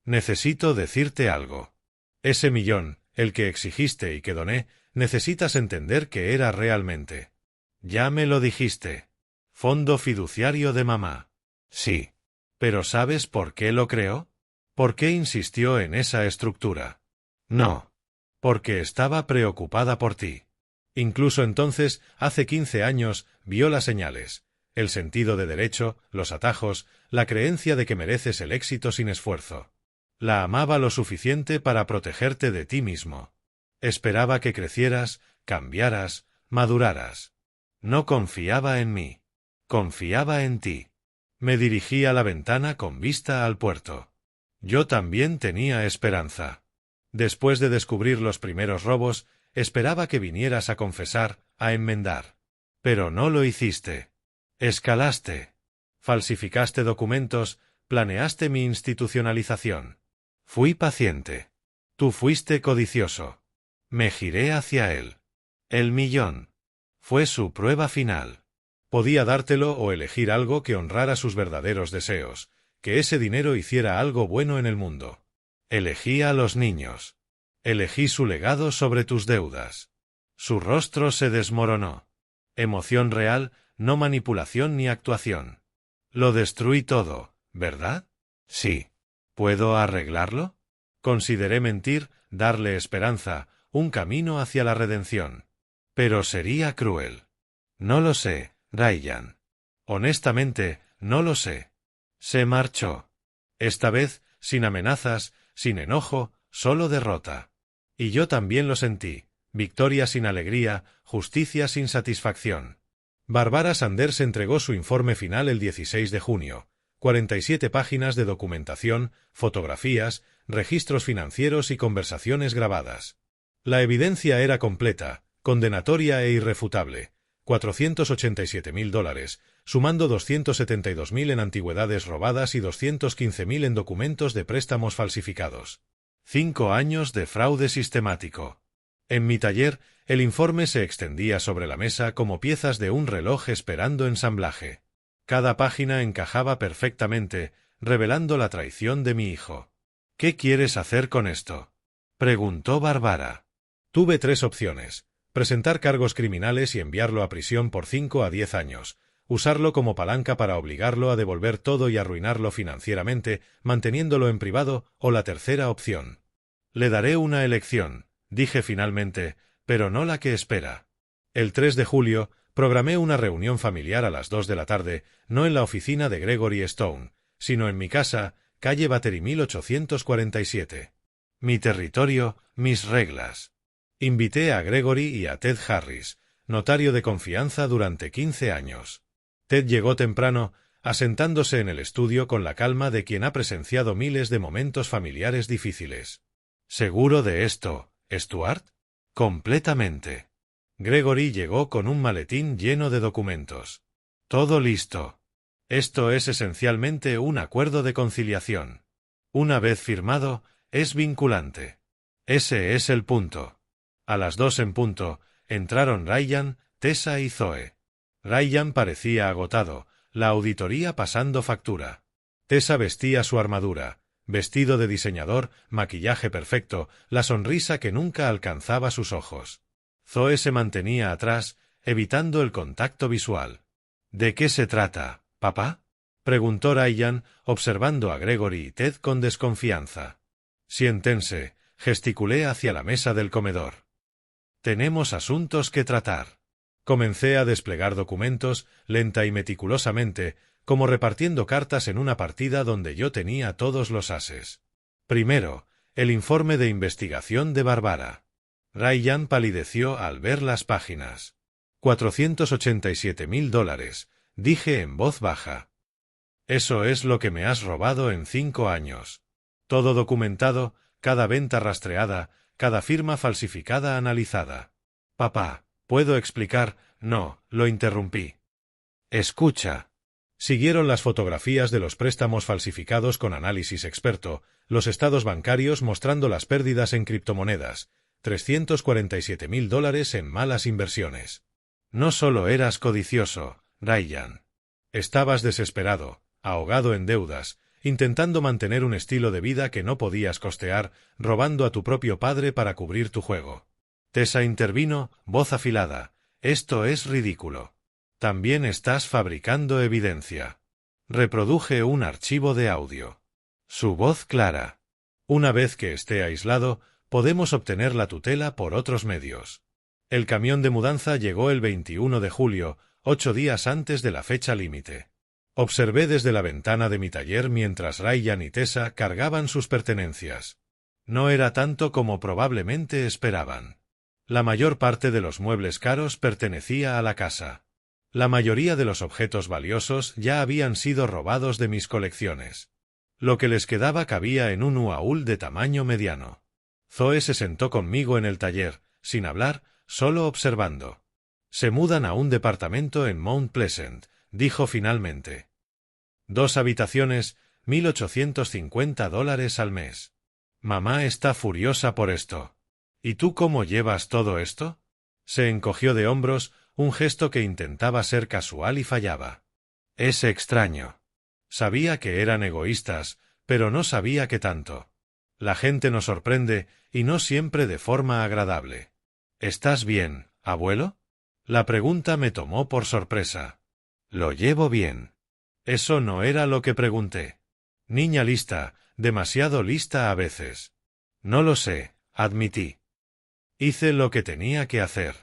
Necesito decirte algo. Ese millón, el que exigiste y que doné, necesitas entender que era realmente. Ya me lo dijiste. Fondo fiduciario de mamá. Sí. ¿Pero sabes por qué lo creó? ¿Por qué insistió en esa estructura? No. Porque estaba preocupada por ti. Incluso entonces, hace 15 años, vio las señales. El sentido de derecho, los atajos, la creencia de que mereces el éxito sin esfuerzo. La amaba lo suficiente para protegerte de ti mismo. Esperaba que crecieras, cambiaras, maduraras. No confiaba en mí. Confiaba en ti. Me dirigí a la ventana con vista al puerto. Yo también tenía esperanza. Después de descubrir los primeros robos, esperaba que vinieras a confesar, a enmendar. Pero no lo hiciste. Escalaste. Falsificaste documentos, planeaste mi institucionalización. Fui paciente. Tú fuiste codicioso. Me giré hacia él. El millón. Fue su prueba final. Podía dártelo o elegir algo que honrara sus verdaderos deseos, que ese dinero hiciera algo bueno en el mundo. Elegí a los niños. Elegí su legado sobre tus deudas. Su rostro se desmoronó. Emoción real, no manipulación ni actuación. Lo destruí todo, ¿verdad? Sí. ¿Puedo arreglarlo? Consideré mentir, darle esperanza, un camino hacia la redención. Pero sería cruel. No lo sé, Ryan. Honestamente, no lo sé. Se marchó. Esta vez, sin amenazas, sin enojo, solo derrota. Y yo también lo sentí. Victoria sin alegría, justicia sin satisfacción. Barbara Sanders entregó su informe final el 16 de junio. 47 páginas de documentación, fotografías, registros financieros y conversaciones grabadas. La evidencia era completa, condenatoria e irrefutable. $487.000, sumando $272.000 en antigüedades robadas y $215.000 en documentos de préstamos falsificados. 5 años de fraude sistemático. En mi taller, el informe se extendía sobre la mesa como piezas de un reloj esperando ensamblaje. Cada página encajaba perfectamente, revelando la traición de mi hijo. ¿Qué quieres hacer con esto?, preguntó Barbara. Tuve 3 opciones: presentar cargos criminales y enviarlo a prisión por 5 a 10 años, usarlo como palanca para obligarlo a devolver todo y arruinarlo financieramente, manteniéndolo en privado, o la tercera opción. Le daré una elección, dije finalmente, pero no la que espera. El 3 de julio, programé una reunión familiar a las 2 de la tarde, no en la oficina de Gregory Stone, sino en mi casa, calle Battery 1847. Mi territorio, mis reglas. Invité a Gregory y a Ted Harris, notario de confianza durante 15 años. Ted llegó temprano, asentándose en el estudio con la calma de quien ha presenciado miles de momentos familiares difíciles. ¿Seguro de esto, Stuart? Completamente. Gregory llegó con un maletín lleno de documentos. Todo listo. Esto es esencialmente un acuerdo de conciliación. Una vez firmado, es vinculante. Ese es el punto. A las 2 en punto, entraron Ryan, Tessa y Zoe. Ryan parecía agotado, la auditoría pasando factura. Tessa vestía su armadura, vestido de diseñador, maquillaje perfecto, la sonrisa que nunca alcanzaba sus ojos. Zoe se mantenía atrás, evitando el contacto visual. ¿De qué se trata, papá?, preguntó Ryan, observando a Gregory y Ted con desconfianza. Siéntense, gesticulé hacia la mesa del comedor. Tenemos asuntos que tratar. Comencé a desplegar documentos, lenta y meticulosamente, como repartiendo cartas en una partida donde yo tenía todos los ases. Primero, el informe de investigación de Barbara. Ryan palideció al ver las páginas. $487.000, dije en voz baja. Eso es lo que me has robado en 5 años. Todo documentado, cada venta rastreada, cada firma falsificada analizada. Papá, ¿puedo explicar? No, lo interrumpí. Escucha. Siguieron las fotografías de los préstamos falsificados con análisis experto, los estados bancarios mostrando las pérdidas en criptomonedas, $347.000 en malas inversiones. No solo eras codicioso, Ryan. Estabas desesperado, ahogado en deudas, intentando mantener un estilo de vida que no podías costear, robando a tu propio padre para cubrir tu juego. Tessa intervino, voz afilada. Esto es ridículo. También estás fabricando evidencia. Reproduje un archivo de audio. Su voz clara. Una vez que esté aislado, podemos obtener la tutela por otros medios. El camión de mudanza llegó el 21 de julio, 8 días antes de la fecha límite. Observé desde la ventana de mi taller mientras Ryan y Tessa cargaban sus pertenencias. No era tanto como probablemente esperaban. La mayor parte de los muebles caros pertenecía a la casa. La mayoría de los objetos valiosos ya habían sido robados de mis colecciones. Lo que les quedaba cabía en un baúl de tamaño mediano. Zoe se sentó conmigo en el taller, sin hablar, solo observando. Se mudan a un departamento en Mount Pleasant, dijo finalmente. 2 habitaciones, $1,850 al mes. Mamá está furiosa por esto. ¿Y tú cómo llevas todo esto? Se encogió de hombros, un gesto que intentaba ser casual y fallaba. Es extraño. Sabía que eran egoístas, pero no sabía qué tanto. La gente nos sorprende, y no siempre de forma agradable. ¿Estás bien, abuelo? La pregunta me tomó por sorpresa. Lo llevo bien. Eso no era lo que pregunté. Niña lista, demasiado lista a veces. No lo sé, admití. Hice lo que tenía que hacer.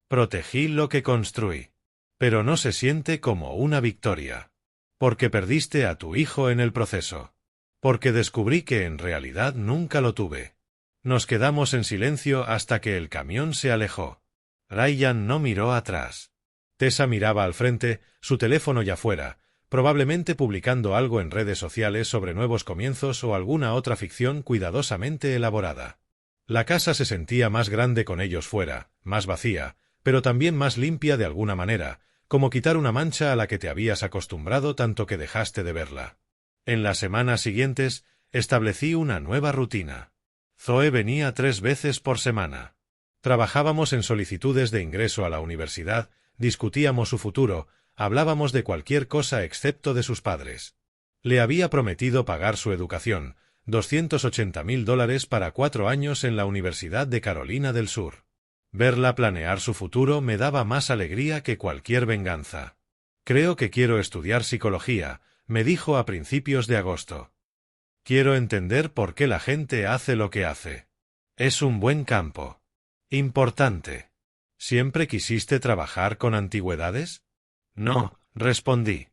Protegí lo que construí. Pero no se siente como una victoria. Porque perdiste a tu hijo en el proceso. Porque descubrí que en realidad nunca lo tuve. Nos quedamos en silencio hasta que el camión se alejó. Ryan no miró atrás. Tessa miraba al frente, su teléfono ya fuera, probablemente publicando algo en redes sociales sobre nuevos comienzos o alguna otra ficción cuidadosamente elaborada. La casa se sentía más grande con ellos fuera, más vacía, pero también más limpia de alguna manera, como quitar una mancha a la que te habías acostumbrado tanto que dejaste de verla. En las semanas siguientes, establecí una nueva rutina. Zoe venía 3 veces por semana. Trabajábamos en solicitudes de ingreso a la universidad, discutíamos su futuro, hablábamos de cualquier cosa excepto de sus padres. Le había prometido pagar su educación, $280,000 para 4 años en la Universidad de Carolina del Sur. Verla planear su futuro me daba más alegría que cualquier venganza. Creo que quiero estudiar psicología, me dijo a principios de agosto. Quiero entender por qué la gente hace lo que hace. Es un buen campo. Importante. ¿Siempre quisiste trabajar con antigüedades? No, respondí.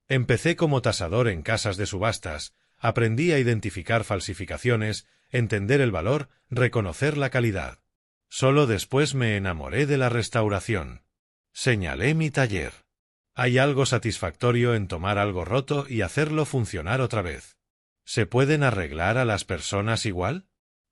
Empecé como tasador en casas de subastas, aprendí a identificar falsificaciones, entender el valor, reconocer la calidad. Solo después me enamoré de la restauración. Señalé mi taller. Hay algo satisfactorio en tomar algo roto y hacerlo funcionar otra vez. ¿Se pueden arreglar a las personas igual?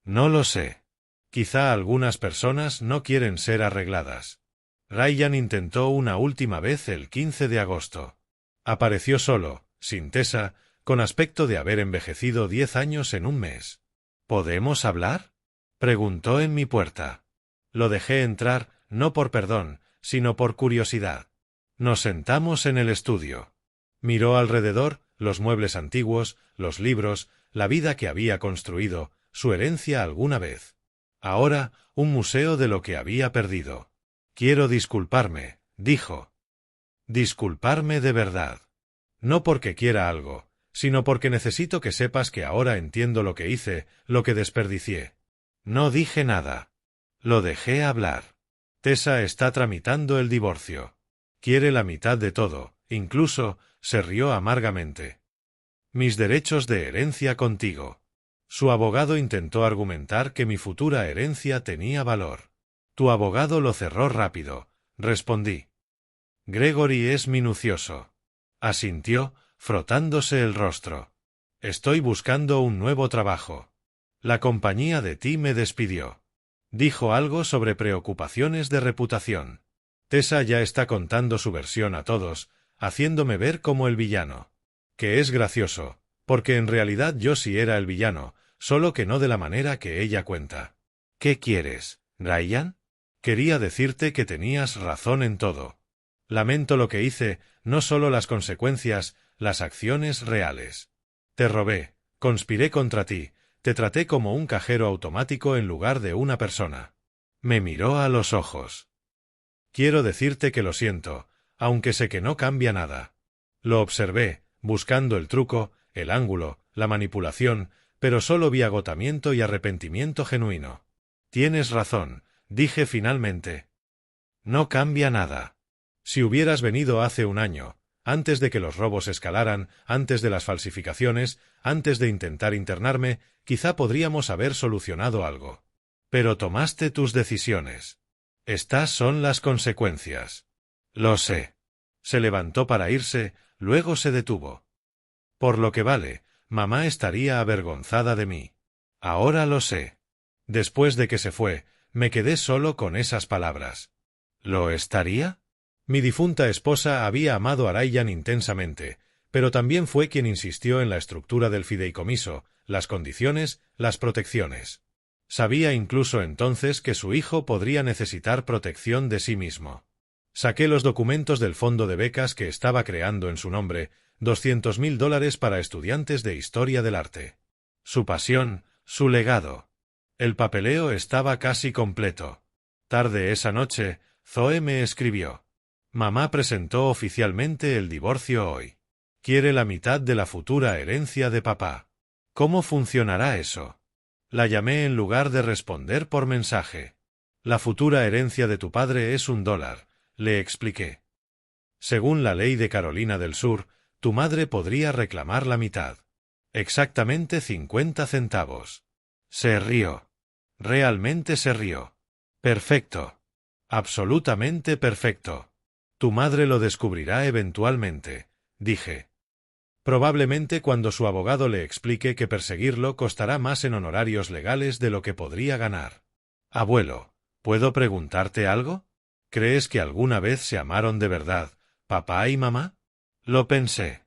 No lo sé. Quizá algunas personas no quieren ser arregladas. Ryan intentó una última vez el 15 de agosto. Apareció solo, sin Tessa, con aspecto de haber envejecido 10 años en un mes. ¿Podemos hablar? Preguntó en mi puerta. Lo dejé entrar, no por perdón, sino por curiosidad. Nos sentamos en el estudio. Miró alrededor, los muebles antiguos, los libros, la vida que había construido, su herencia alguna vez. Ahora, un museo de lo que había perdido. Quiero disculparme, dijo. Disculparme de verdad. No porque quiera algo, sino porque necesito que sepas que ahora entiendo lo que hice, lo que desperdicié. No dije nada. Lo dejé hablar. Tessa está tramitando el divorcio. Quiere la mitad de todo, incluso, se rió amargamente. Mis derechos de herencia contigo. Su abogado intentó argumentar que mi futura herencia tenía valor. Tu abogado lo cerró rápido, respondí. Gregory es minucioso. Asintió, frotándose el rostro. Estoy buscando un nuevo trabajo. La compañía de ti me despidió. Dijo algo sobre preocupaciones de reputación. Tessa ya está contando su versión a todos, haciéndome ver como el villano. Que es gracioso, porque en realidad yo sí era el villano, solo que no de la manera que ella cuenta. ¿Qué quieres, Ryan? Quería decirte que tenías razón en todo. Lamento lo que hice, no solo las consecuencias, las acciones reales. Te robé, conspiré contra ti, te traté como un cajero automático en lugar de una persona. Me miró a los ojos. Quiero decirte que lo siento, aunque sé que no cambia nada. Lo observé, buscando el truco, el ángulo, la manipulación, pero solo vi agotamiento y arrepentimiento genuino. Tienes razón, dije finalmente. No cambia nada. Si hubieras venido hace un año, antes de que los robos escalaran, antes de las falsificaciones, antes de intentar internarme, quizá podríamos haber solucionado algo. Pero tomaste tus decisiones. Estas son las consecuencias. Lo sé. Se levantó para irse, luego se detuvo. Por lo que vale, mamá estaría avergonzada de mí. Ahora lo sé. Después de que se fue, me quedé solo con esas palabras. ¿Lo estaría? Mi difunta esposa había amado a Ryan intensamente, pero también fue quien insistió en la estructura del fideicomiso, las condiciones, las protecciones. Sabía incluso entonces que su hijo podría necesitar protección de sí mismo. Saqué los documentos del fondo de becas que estaba creando en su nombre, $200,000 para estudiantes de historia del arte. Su pasión, su legado. El papeleo estaba casi completo. Tarde esa noche, Zoe me escribió. Mamá presentó oficialmente el divorcio hoy. Quiere la mitad de la futura herencia de papá. ¿Cómo funcionará eso? La llamé en lugar de responder por mensaje. La futura herencia de tu padre es $1, le expliqué. Según la ley de Carolina del Sur, tu madre podría reclamar la mitad. Exactamente 50 centavos. Se rió. Realmente se rió. Perfecto. Absolutamente perfecto. Tu madre lo descubrirá eventualmente, dije. Probablemente cuando su abogado le explique que perseguirlo costará más en honorarios legales de lo que podría ganar. Abuelo, ¿puedo preguntarte algo? ¿Crees que alguna vez se amaron de verdad, papá y mamá? Lo pensé.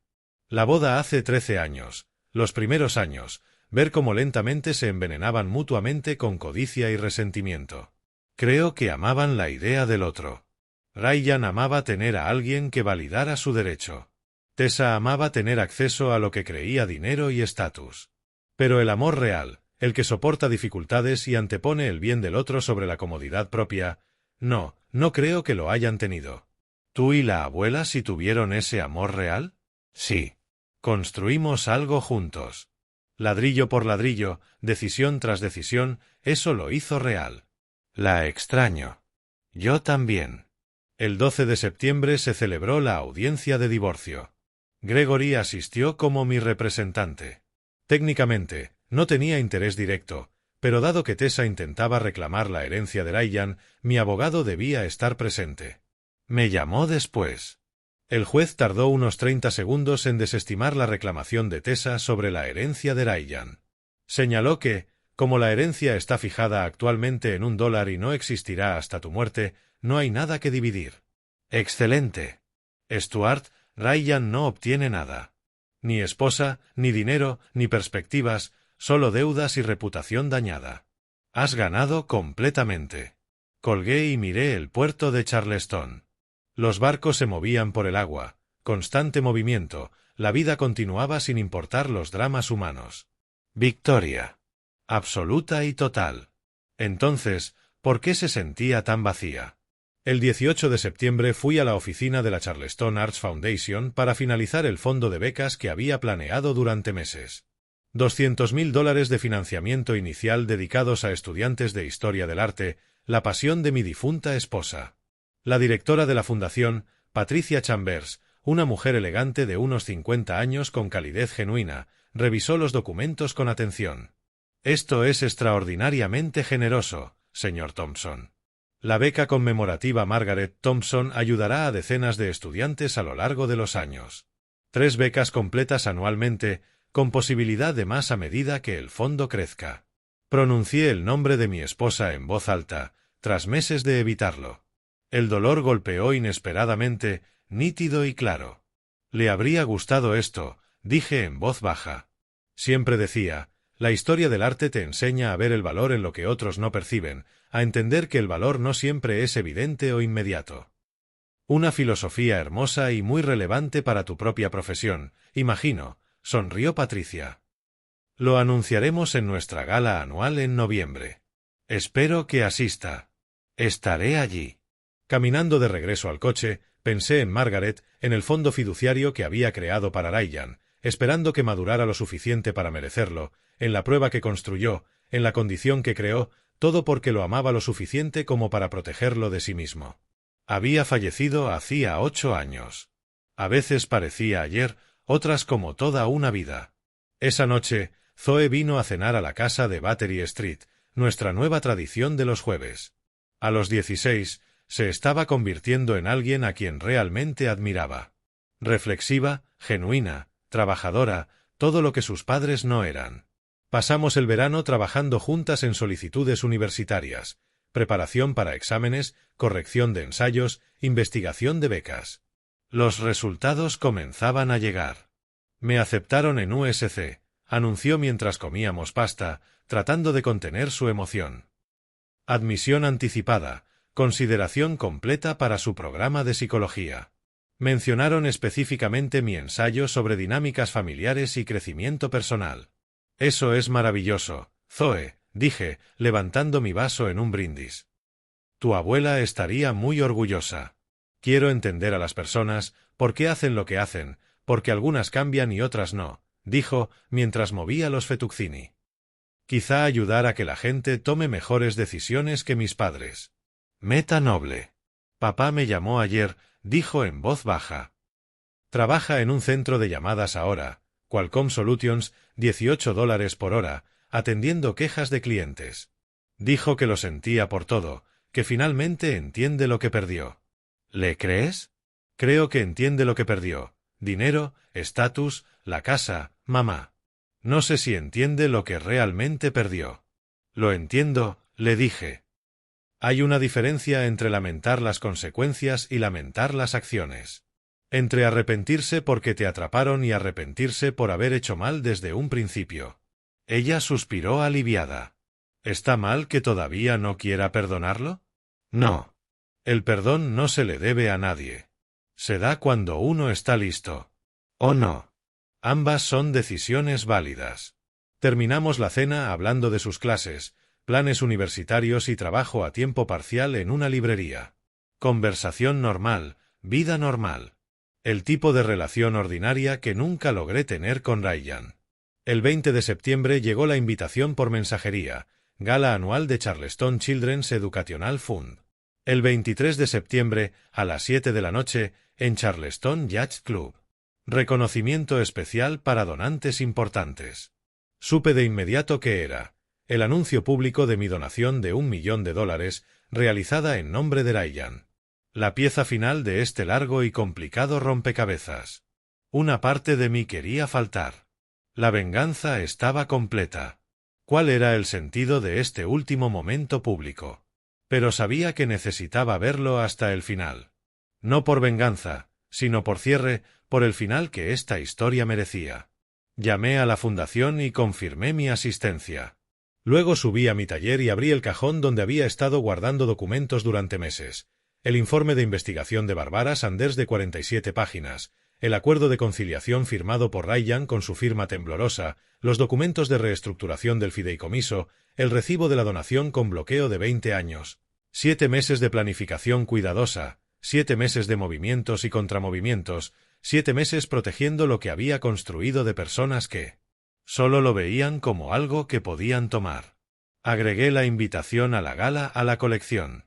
La boda hace 13 años, los primeros años, ver cómo lentamente se envenenaban mutuamente con codicia y resentimiento. Creo que amaban la idea del otro. Ryan amaba tener a alguien que validara su derecho. Tessa amaba tener acceso a lo que creía dinero y estatus. Pero el amor real, el que soporta dificultades y antepone el bien del otro sobre la comodidad propia, no creo que lo hayan tenido. ¿Tú y la abuela sí tuvieron ese amor real? Sí. Construimos algo juntos. Ladrillo por ladrillo, decisión tras decisión, eso lo hizo real. La extraño. Yo también. El 12 de septiembre se celebró la audiencia de divorcio. Gregory asistió como mi representante. Técnicamente, no tenía interés directo, pero dado que Tessa intentaba reclamar la herencia de Ryan, mi abogado debía estar presente. Me llamó después. El juez tardó unos 30 segundos en desestimar la reclamación de Tessa sobre la herencia de Ryan. Señaló que, como la herencia está fijada actualmente en $1 y no existirá hasta tu muerte, no hay nada que dividir. Excelente. Stuart, Ryan no obtiene nada. Ni esposa, ni dinero, ni perspectivas, solo deudas y reputación dañada. Has ganado completamente. Colgué y miré el puerto de Charleston. Los barcos se movían por el agua, constante movimiento, la vida continuaba sin importar los dramas humanos. Victoria. Absoluta y total. Entonces, ¿por qué se sentía tan vacía? El 18 de septiembre fui a la oficina de la Charleston Arts Foundation para finalizar el fondo de becas que había planeado durante meses. $200.000 de financiamiento inicial dedicados a estudiantes de historia del arte, la pasión de mi difunta esposa. La directora de la fundación, Patricia Chambers, una mujer elegante de unos 50 años con calidez genuina, revisó los documentos con atención. Esto es extraordinariamente generoso, señor Thompson. La beca conmemorativa Margaret Thompson ayudará a decenas de estudiantes a lo largo de los años. 3 becas completas anualmente, con posibilidad de más a medida que el fondo crezca. Pronuncié el nombre de mi esposa en voz alta, tras meses de evitarlo. El dolor golpeó inesperadamente, nítido y claro. Le habría gustado esto, dije en voz baja. Siempre decía, la historia del arte te enseña a ver el valor en lo que otros no perciben, a entender que el valor no siempre es evidente o inmediato. Una filosofía hermosa y muy relevante para tu propia profesión, imagino, sonrió Patricia. Lo anunciaremos en nuestra gala anual en noviembre. Espero que asista. Estaré allí. Caminando de regreso al coche, pensé en Margaret, en el fondo fiduciario que había creado para Ryan, esperando que madurara lo suficiente para merecerlo, en la prueba que construyó, en la condición que creó, todo porque lo amaba lo suficiente como para protegerlo de sí mismo. Había fallecido hacía 8 años. A veces parecía ayer, otras como toda una vida. Esa noche, Zoe vino a cenar a la casa de Battery Street, nuestra nueva tradición de los jueves. A los 16, se estaba convirtiendo en alguien a quien realmente admiraba. Reflexiva, genuina, trabajadora, todo lo que sus padres no eran. Pasamos el verano trabajando juntas en solicitudes universitarias, preparación para exámenes, corrección de ensayos, investigación de becas. Los resultados comenzaban a llegar. Me aceptaron en USC, anunció mientras comíamos pasta, tratando de contener su emoción. Admisión anticipada, consideración completa para su programa de psicología. Mencionaron específicamente mi ensayo sobre dinámicas familiares y crecimiento personal. Eso es maravilloso, Zoe, dije, levantando mi vaso en un brindis. Tu abuela estaría muy orgullosa. Quiero entender a las personas, por qué hacen lo que hacen, porque algunas cambian y otras no, dijo, mientras movía los fettuccini. Quizá ayudar a que la gente tome mejores decisiones que mis padres. Meta noble. Papá me llamó ayer, dijo en voz baja. Trabaja en un centro de llamadas ahora, Qualcomm Solutions, $18 por hora, atendiendo quejas de clientes. Dijo que lo sentía por todo, que finalmente entiende lo que perdió. ¿Le crees? Creo que entiende lo que perdió. Dinero, estatus, la casa, mamá. No sé si entiende lo que realmente perdió. Lo entiendo, le dije. Hay una diferencia entre lamentar las consecuencias y lamentar las acciones. Entre arrepentirse porque te atraparon y arrepentirse por haber hecho mal desde un principio. Ella suspiró aliviada. ¿Está mal que todavía no quiera perdonarlo? No. El perdón no se le debe a nadie. Se da cuando uno está listo. ¿O no? Ambas son decisiones válidas. Terminamos la cena hablando de sus clases, planes universitarios y trabajo a tiempo parcial en una librería. Conversación normal, vida normal. El tipo de relación ordinaria que nunca logré tener con Ryan. El 20 de septiembre llegó la invitación por mensajería, gala anual de Charleston Children's Educational Fund. El 23 de septiembre, a las 7 de la noche, en Charleston Yacht Club. Reconocimiento especial para donantes importantes. Supe de inmediato que era el anuncio público de mi donación de $1 millón, realizada en nombre de Ryan. La pieza final de este largo y complicado rompecabezas. Una parte de mí quería faltar. La venganza estaba completa. ¿Cuál era el sentido de este último momento público? Pero sabía que necesitaba verlo hasta el final. No por venganza, sino por cierre, por el final que esta historia merecía. Llamé a la fundación y confirmé mi asistencia. Luego subí a mi taller y abrí el cajón donde había estado guardando documentos durante meses. El informe de investigación de Barbara Sanders de 47 páginas, el acuerdo de conciliación firmado por Ryan con su firma temblorosa, los documentos de reestructuración del fideicomiso, el recibo de la donación con bloqueo de 20 años. 7 meses de planificación cuidadosa, 7 meses de movimientos y contramovimientos, 7 meses protegiendo lo que había construido de personas que solo lo veían como algo que podían tomar. Agregué la invitación a la gala a la colección.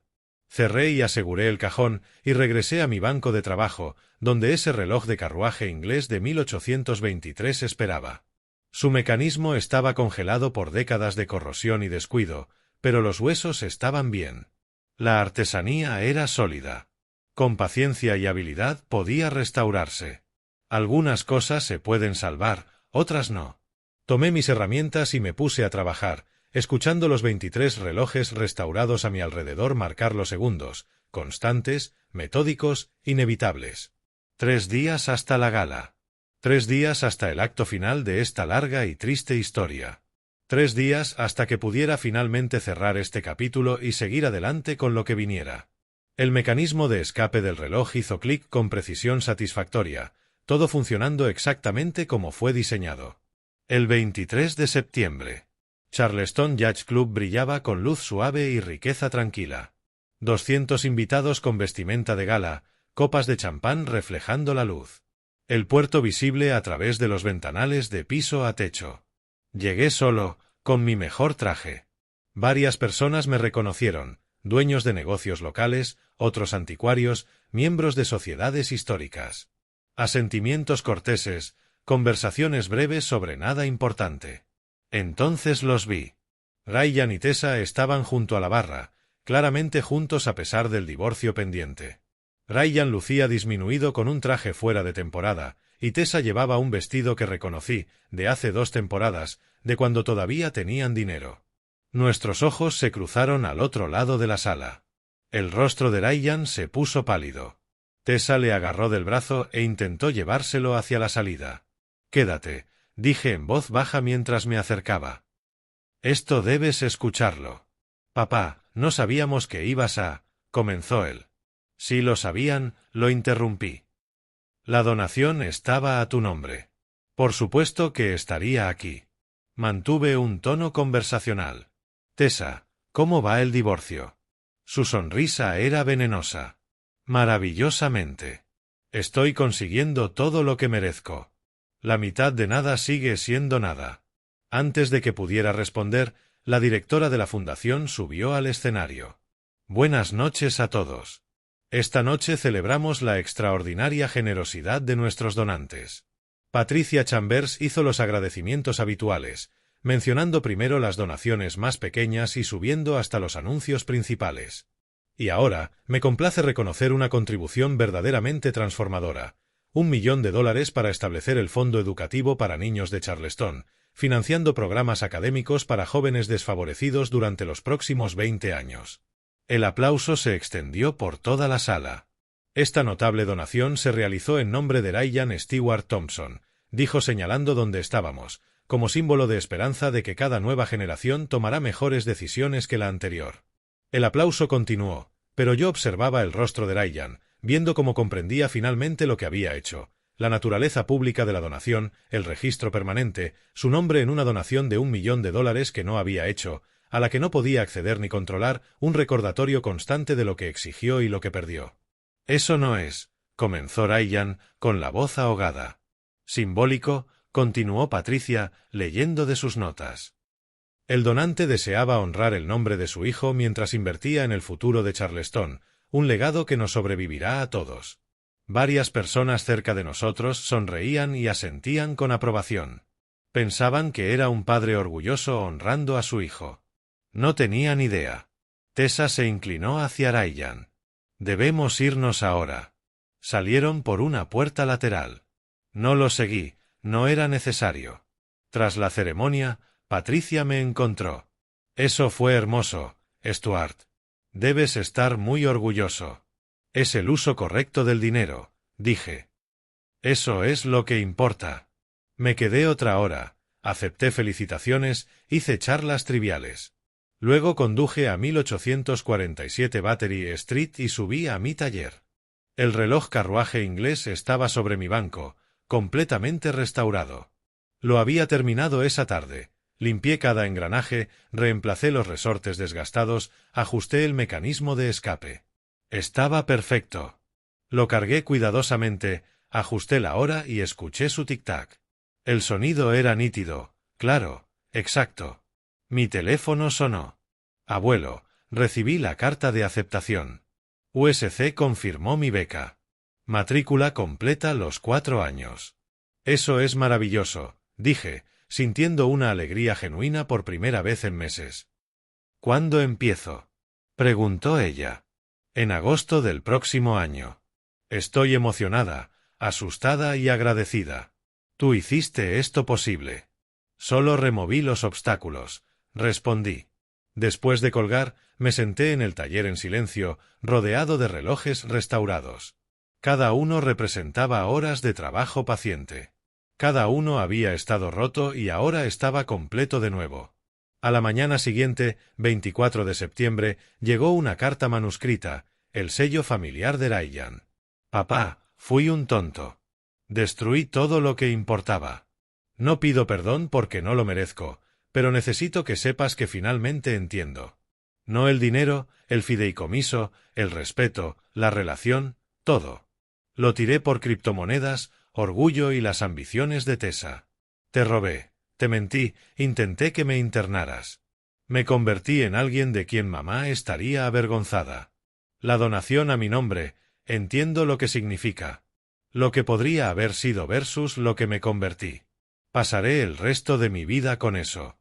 Cerré y aseguré el cajón y regresé a mi banco de trabajo, donde ese reloj de carruaje inglés de 1823 esperaba. Su mecanismo estaba congelado por décadas de corrosión y descuido, pero los huesos estaban bien. La artesanía era sólida. Con paciencia y habilidad podía restaurarse. Algunas cosas se pueden salvar, otras no. Tomé mis herramientas y me puse a trabajar, escuchando los 23 relojes restaurados a mi alrededor marcar los segundos, constantes, metódicos, inevitables. 3 días hasta la gala. 3 días hasta el acto final de esta larga y triste historia. 3 días hasta que pudiera finalmente cerrar este capítulo y seguir adelante con lo que viniera. El mecanismo de escape del reloj hizo clic con precisión satisfactoria, todo funcionando exactamente como fue diseñado. El 23 de septiembre. Charleston Yacht Club brillaba con luz suave y riqueza tranquila. 200 invitados con vestimenta de gala, copas de champán reflejando la luz. El puerto visible a través de los ventanales de piso a techo. Llegué solo, con mi mejor traje. Varias personas me reconocieron, dueños de negocios locales, otros anticuarios, miembros de sociedades históricas. Asentimientos corteses, conversaciones breves sobre nada importante. Entonces los vi. Ryan y Tessa estaban junto a la barra, claramente juntos a pesar del divorcio pendiente. Ryan lucía disminuido con un traje fuera de temporada, y Tessa llevaba un vestido que reconocí, de hace 2 temporadas, de cuando todavía tenían dinero. Nuestros ojos se cruzaron al otro lado de la sala. El rostro de Ryan se puso pálido. Tessa le agarró del brazo e intentó llevárselo hacia la salida. «Quédate», dije en voz baja mientras me acercaba. «Esto debes escucharlo». «Papá, no sabíamos que ibas a...» comenzó él. «Si lo sabían», lo interrumpí. «La donación estaba a tu nombre. Por supuesto que estaría aquí». Mantuve un tono conversacional. «Tessa, ¿cómo va el divorcio?» Su sonrisa era venenosa. Maravillosamente. Estoy consiguiendo todo lo que merezco. La mitad de nada sigue siendo nada. Antes de que pudiera responder, la directora de la fundación subió al escenario. Buenas noches a todos. Esta noche celebramos la extraordinaria generosidad de nuestros donantes. Patricia Chambers hizo los agradecimientos habituales, mencionando primero las donaciones más pequeñas y subiendo hasta los anuncios principales. Y ahora, me complace reconocer una contribución verdaderamente transformadora: $1 millón para establecer el Fondo Educativo para Niños de Charleston, financiando programas académicos para jóvenes desfavorecidos durante los próximos 20 años. El aplauso se extendió por toda la sala. Esta notable donación se realizó en nombre de Ryan Stewart Thompson, dijo señalando donde estábamos, como símbolo de esperanza de que cada nueva generación tomará mejores decisiones que la anterior. El aplauso continuó, pero yo observaba el rostro de Ryan, viendo cómo comprendía finalmente lo que había hecho: la naturaleza pública de la donación, el registro permanente, su nombre en una donación de $1 millón que no había hecho, a la que no podía acceder ni controlar, un recordatorio constante de lo que exigió y lo que perdió. Eso no es, comenzó Ryan, con la voz ahogada. Simbólico, continuó Patricia, leyendo de sus notas. El donante deseaba honrar el nombre de su hijo mientras invertía en el futuro de Charleston, un legado que nos sobrevivirá a todos. Varias personas cerca de nosotros sonreían y asentían con aprobación. Pensaban que era un padre orgulloso honrando a su hijo. No tenían idea. Tessa se inclinó hacia Ryan. Debemos irnos ahora. Salieron por una puerta lateral. No lo seguí, no era necesario. Tras la ceremonia, Patricia me encontró. Eso fue hermoso, Stuart. Debes estar muy orgulloso. Es el uso correcto del dinero, dije. Eso es lo que importa. Me quedé otra hora, acepté felicitaciones, hice charlas triviales. Luego conduje a 1847 Battery Street y subí a mi taller. El reloj carruaje inglés estaba sobre mi banco, completamente restaurado. Lo había terminado esa tarde. Limpié cada engranaje, reemplacé los resortes desgastados, ajusté el mecanismo de escape. Estaba perfecto. Lo cargué cuidadosamente, ajusté la hora y escuché su tic-tac. El sonido era nítido, claro, exacto. Mi teléfono sonó. Abuelo, recibí la carta de aceptación. USC confirmó mi beca. Matrícula completa los 4 años. Eso es maravilloso, dije, sintiendo una alegría genuina por primera vez en meses. ¿Cuándo empiezo?, preguntó ella. En agosto del próximo año. Estoy emocionada, asustada y agradecida. Tú hiciste esto posible. Solo removí los obstáculos, respondí. Después de colgar, me senté en el taller en silencio, rodeado de relojes restaurados. Cada uno representaba horas de trabajo paciente. Cada uno había estado roto y ahora estaba completo de nuevo. A la mañana siguiente, 24 de septiembre, llegó una carta manuscrita, el sello familiar de Ryan. Papá, fui un tonto. Destruí todo lo que importaba. No pido perdón porque no lo merezco, pero necesito que sepas que finalmente entiendo. No el dinero, el fideicomiso, el respeto, la relación, todo. Lo tiré por criptomonedas, orgullo y las ambiciones de Tessa. Te robé, te mentí, intenté que me internaras. Me convertí en alguien de quien mamá estaría avergonzada. La donación a mi nombre, entiendo lo que significa. Lo que podría haber sido versus lo que me convertí. Pasaré el resto de mi vida con eso.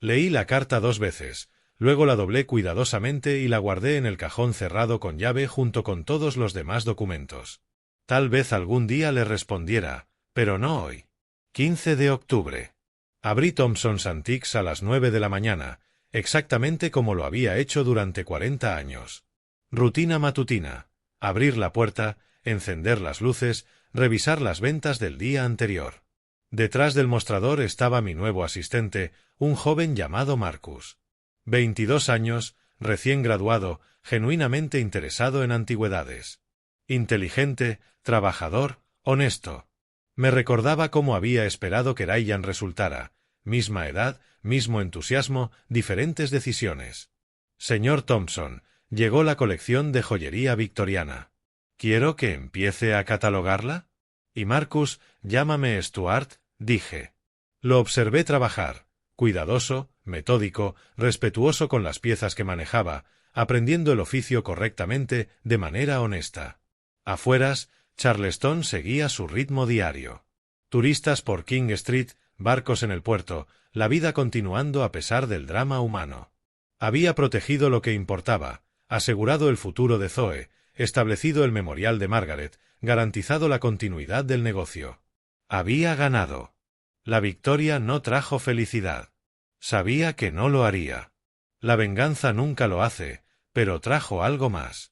Leí la carta 2 veces, luego la doblé cuidadosamente y la guardé en el cajón cerrado con llave junto con todos los demás documentos. Tal vez algún día le respondiera, pero no hoy. 15 de octubre. Abrí Thompson's Antiques a las 9 de la mañana, exactamente como lo había hecho durante 40 años. Rutina matutina. Abrir la puerta, encender las luces, revisar las ventas del día anterior. Detrás del mostrador estaba mi nuevo asistente, un joven llamado Marcus. 22 años, recién graduado, genuinamente interesado en antigüedades. Inteligente, trabajador, honesto. Me recordaba cómo había esperado que Ryan resultara. Misma edad, mismo entusiasmo, diferentes decisiones. Señor Thompson, Llegó la colección de joyería victoriana. ¿Quiero que empiece a catalogarla? Y Marcus, llámame Stuart, dije. Lo observé trabajar, cuidadoso, metódico, respetuoso con las piezas que manejaba, aprendiendo el oficio correctamente de manera honesta. Afueras, Charleston seguía su ritmo diario. Turistas por King Street, barcos en el puerto, la vida continuando a pesar del drama humano. Había protegido lo que importaba, asegurado el futuro de Zoe, establecido el memorial de Margaret, garantizado la continuidad del negocio. Había ganado. La victoria no trajo felicidad. Sabía que no lo haría. La venganza nunca lo hace, pero trajo algo más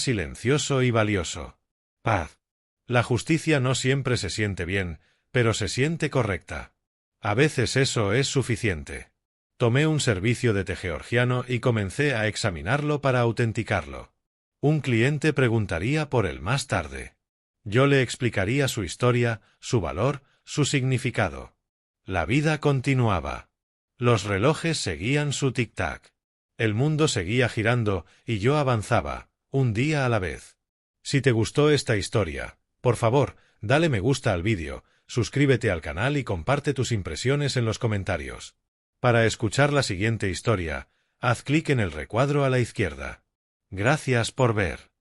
silencioso y valioso. Paz. La justicia no siempre se siente bien, pero se siente correcta. A veces eso es suficiente. Tomé un servicio de té georgiano y comencé a examinarlo para autenticarlo. Un cliente preguntaría por él más tarde. Yo le explicaría su historia, su valor, su significado. La vida continuaba. Los relojes seguían su tic-tac. El mundo seguía girando y yo avanzaba, un día a la vez. Si te gustó esta historia, por favor, dale me gusta al vídeo, suscríbete al canal y comparte tus impresiones en los comentarios. Para escuchar la siguiente historia, haz clic en el recuadro a la izquierda. Gracias por ver.